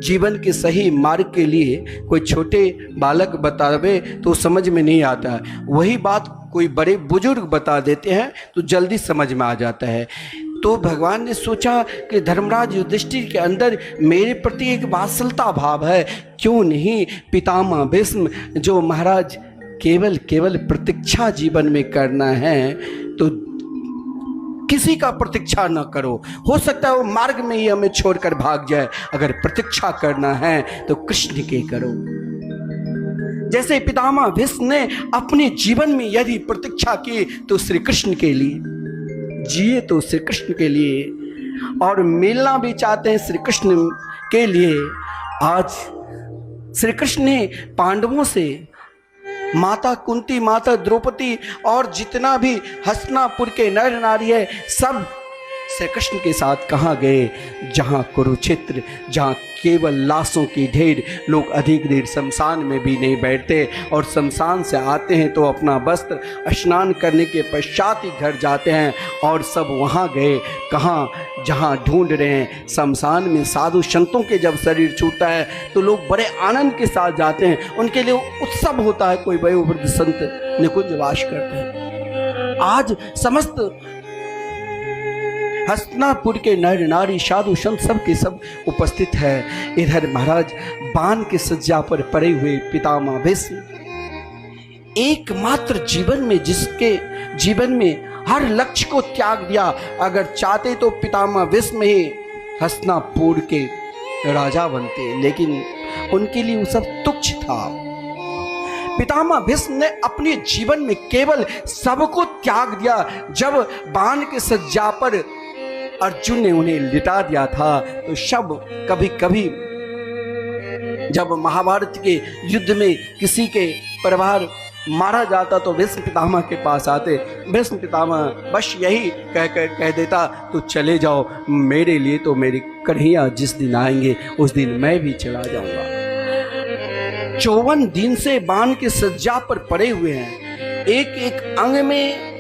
जीवन के सही मार्ग के लिए कोई छोटे बालक बतावे तो समझ में नहीं आता है, वही बात कोई बड़े बुजुर्ग बता देते हैं तो जल्दी समझ में आ जाता है। तो भगवान ने सोचा कि धर्मराज युधिष्ठिर के अंदर मेरे प्रति एक वात्सलता भाव है, क्यों नहीं पितामह भीष्म जो महाराज केवल प्रतीक्षा जीवन में करना है तो किसी का प्रतीक्षा न करो। हो सकता है वो मार्ग में ही हमें छोड़कर भाग जाए, अगर प्रतीक्षा करना है तो कृष्ण के करो। जैसे पितामह भीष्म ने अपने जीवन में यदि प्रतीक्षा की तो श्री कृष्ण के लिए जिए, तो श्री कृष्ण के लिए, और मिलना भी चाहते हैं श्री कृष्ण के लिए। आज श्री कृष्ण ने पांडवों से, माता कुंती, माता द्रौपदी और जितना भी हस्तिनापुर के नर नारी है, सब श्री कृष्ण के साथ कहाँ गए? जहाँ कुरुक्षेत्र, जहाँ केवल लाशों की ढेर, लोग अधिक देर शमशान में भी नहीं बैठते, और शमशान से आते हैं तो अपना वस्त्र स्नान करने के पश्चात ही घर जाते हैं, और सब वहाँ गए कहाँ? जहाँ ढूंढ रहे हैं शमशान में। साधु संतों के जब शरीर छूटता है तो लोग बड़े आनंद के साथ जाते हैं, उनके लिए उत्सव होता है, कोई वयोवृद्ध संत निकुंजवास करते हैं। आज समस्त हस्तिनापुर के नर नारी, साधु संत सब के सब उपस्थित है। इधर महाराज बाण के सज्जा पर पड़े हुए पितामह भीष्म, एकमात्र जीवन में जिसके जीवन में हर लक्ष्य को त्याग दिया, अगर चाहते तो पितामह भीष्म ही हस्तिनापुर के राजा बनते, लेकिन उनके लिए वो सब तुच्छ था। पितामह भीष्म ने अपने जीवन में केवल सबको त्याग दिया। जब बाण के सज्जा पर अर्जुन ने उन्हें लिटा दिया था तो सब कभी कभी जब महाभारत के युद्ध में किसी के परिवार मारा जाता तो भीष्म पितामह के पास आते। भीष्म पितामह बस यही कह देता, तो चले जाओ, मेरे लिए तो मेरी कन्हैया जिस दिन आएंगे उस दिन मैं भी चला जाऊंगा। 54 दिन से बाण के सज्जा पर पड़े हुए हैं, एक एक अंग में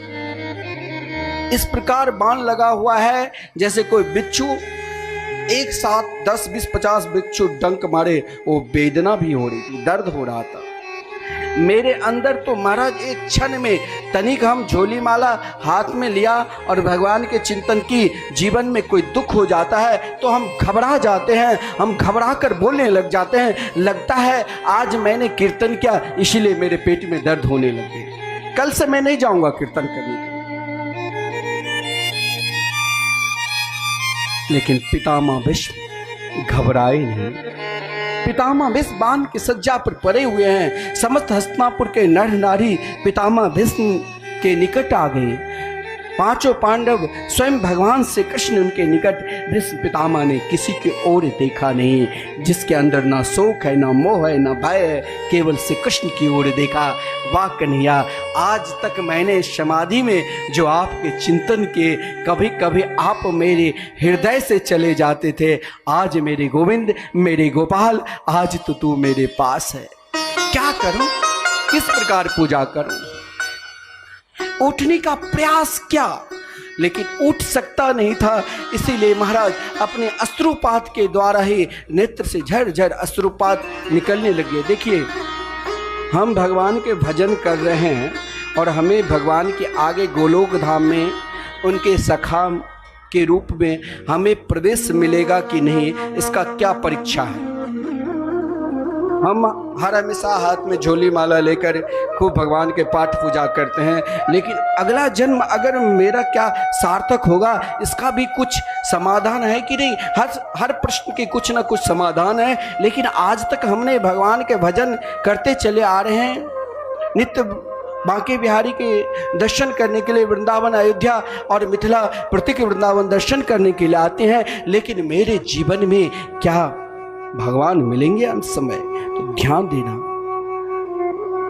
इस प्रकार बाण लगा हुआ है जैसे कोई बिच्छू एक साथ 10, 20, 50 बिच्छू डंक मारे। वो वेदना भी हो रही थी, दर्द हो रहा था मेरे अंदर। तो महाराज एक क्षण में तनिक हम झोली माला हाथ में लिया और भगवान के चिंतन की। जीवन में कोई दुख हो जाता है तो हम घबरा जाते हैं, हम घबरा कर बोलने लग जाते हैं, लगता है आज मैंने कीर्तन किया इसीलिए मेरे पेट में दर्द होने लगे, कल से मैं नहीं जाऊंगा कीर्तन करने। लेकिन पितामह भीष्म घबराए नहीं। पितामह भीष्म बाण के सज्जा पर पड़े हुए हैं। समस्त हस्तिनापुर के नर नारी पितामह भीष्म के निकट आ गए। पांचों पांडव स्वयं भगवान से कृष्ण उनके निकट। भीष्म पितामह ने किसी की ओर देखा नहीं, जिसके अंदर ना शोक है, ना मोह है, ना भय है, केवल श्री कृष्ण की ओर देखा। वाह कन्हैया, आज तक मैंने समाधि में जो आपके चिंतन किए, कभी कभी आप मेरे हृदय से चले जाते थे। आज मेरे गोविंद, मेरे गोपाल, आज तो तू मेरे पास है। क्या करूं, किस प्रकार पूजा करूं? उठने का प्रयास किया लेकिन उठ सकता नहीं था। इसीलिए महाराज अपने अश्रुपात के द्वारा ही नेत्र से झरझर अश्रुपात निकलने लगे। देखिए, हम भगवान के भजन कर रहे हैं और हमें भगवान के आगे गोलोक धाम में उनके सखा के रूप में हमें प्रवेश मिलेगा कि नहीं, इसका क्या परीक्षा है। हम हर हमेशा हाथ में झोली माला लेकर खूब भगवान के पाठ पूजा करते हैं, लेकिन अगला जन्म अगर मेरा क्या सार्थक होगा, इसका भी कुछ समाधान है कि नहीं। हर प्रश्न के कुछ ना कुछ समाधान है। लेकिन आज तक हमने भगवान के भजन करते चले आ रहे हैं। नित्य बांके बिहारी के दर्शन करने के लिए वृंदावन, अयोध्या और मिथिला प्रत्येक वृंदावन दर्शन करने के लिए आते हैं, लेकिन मेरे जीवन में क्या भगवान मिलेंगे अंत समय? तो ध्यान देना,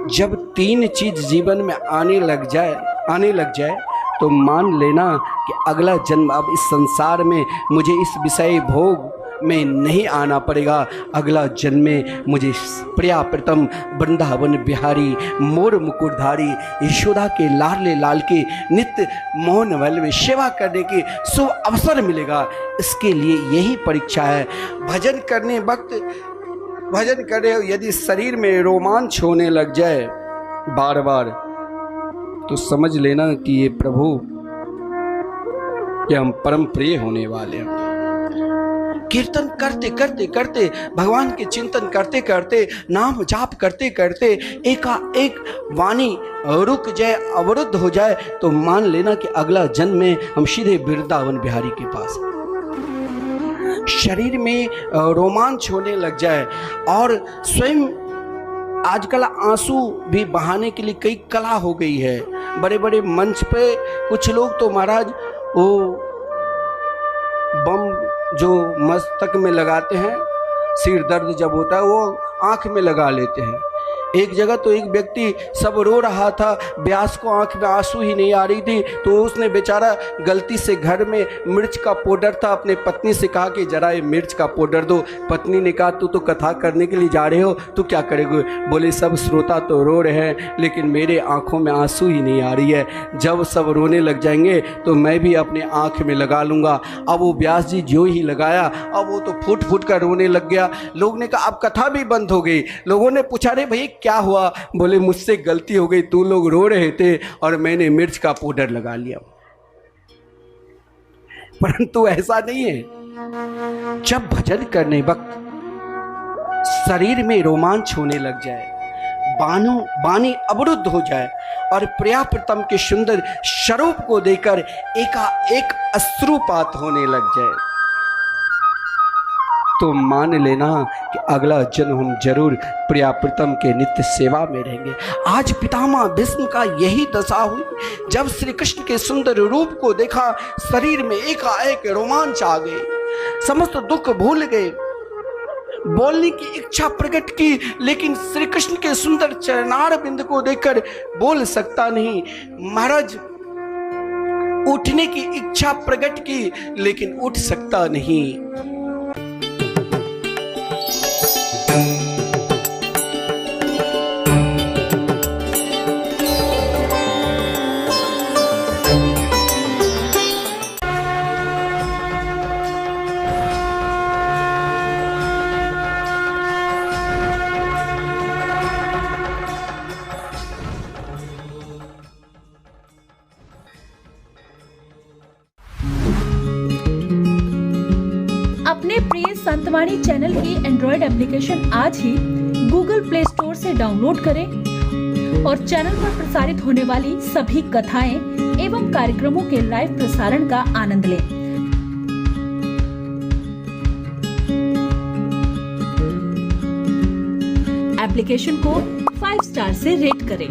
जब 3 चीज जीवन में आने लग जाए तो मान लेना कि अगला जन्म अब इस संसार में मुझे इस विषय भोग में नहीं आना पड़ेगा। अगला जन्म में मुझे प्रिया प्रीतम वृंदावन बिहारी मोर मुकुटधारी यशोदा के लाडले लाल के नित्य मोहन महल में सेवा करने की शुभ अवसर मिलेगा। इसके लिए यही परीक्षा है। भजन करने वक्त भजन करे यदि शरीर में रोमांच होने लग जाए बार बार, तो समझ लेना कि ये प्रभु कि हम परम प्रिय होने वाले हैं। कीर्तन करते करते करते, भगवान के चिंतन करते करते, नाम जाप करते करते एकाएक वाणी रुक जाए, अवरुद्ध हो जाए, तो मान लेना कि अगला जन्म में हम सीधे वृंदावन बिहारी के पास। शरीर में रोमांच होने लग जाए और स्वयं आजकल आंसू भी बहाने के लिए कई कला हो गई है। बड़े बड़े मंच पे कुछ लोग तो महाराज वो बम जो मस्तक में लगाते हैं, सिर दर्द जब होता है वो आंख में लगा लेते हैं। एक जगह तो एक व्यक्ति सब रो रहा था, ब्यास को आंख में आंसू ही नहीं आ रही थी, तो उसने बेचारा गलती से घर में मिर्च का पाउडर था, अपने पत्नी से कहा कि जरा ये मिर्च का पाउडर दो। पत्नी ने कहा तू तो कथा करने के लिए जा रहे हो, तू क्या करेगे? बोले सब श्रोता तो रो रहे हैं लेकिन मेरे आंखों में आंसू ही नहीं आ रही है। जब सब रोने लग जाएंगे तो मैं भी अपने आंख में लगा लूँगा। अब वो व्यास जी जो ही लगाया, अब वो तो फूट फूट कर रोने लग गया। लोग ने कहा अब कथा भी बंद हो गई। लोगों ने पूछा रे भाई क्या हुआ? बोले मुझसे गलती हो गई, तू लोग रो रहे थे और मैंने मिर्च का पाउडर लगा लिया। परंतु ऐसा नहीं है। जब भजन करने वक्त शरीर में रोमांच होने लग जाए, वाणी अवरुद्ध हो जाए और प्रिया प्रीतम के सुंदर स्वरूप को देखकर एकाएक अश्रुपात होने लग जाए, तो मान लेना कि अगला जन्म हम जरूर प्रिया प्रीतम के नित्य सेवा में रहेंगे। आज पितामह भीष्म का यही दशा हुई। जब श्री कृष्ण के सुंदर रूप को देखा, शरीर में एकाएक रोमांच आ गए, समस्त दुख भूल गए, बोलने की इच्छा प्रकट की, लेकिन श्री कृष्ण के सुंदर चरणार बिंद को देखकर बोल सकता नहीं। महाराज उठने की इच्छा प्रकट की लेकिन उठ सकता नहीं। अपने प्रिय संतवाणी चैनल की एंड्रॉयड एप्लीकेशन आज ही गूगल प्ले स्टोर से डाउनलोड करें और चैनल पर प्रसारित होने वाली सभी कथाएं एवं कार्यक्रमों के लाइव प्रसारण का आनंद लें। एप्लीकेशन को 5 स्टार से रेट करें।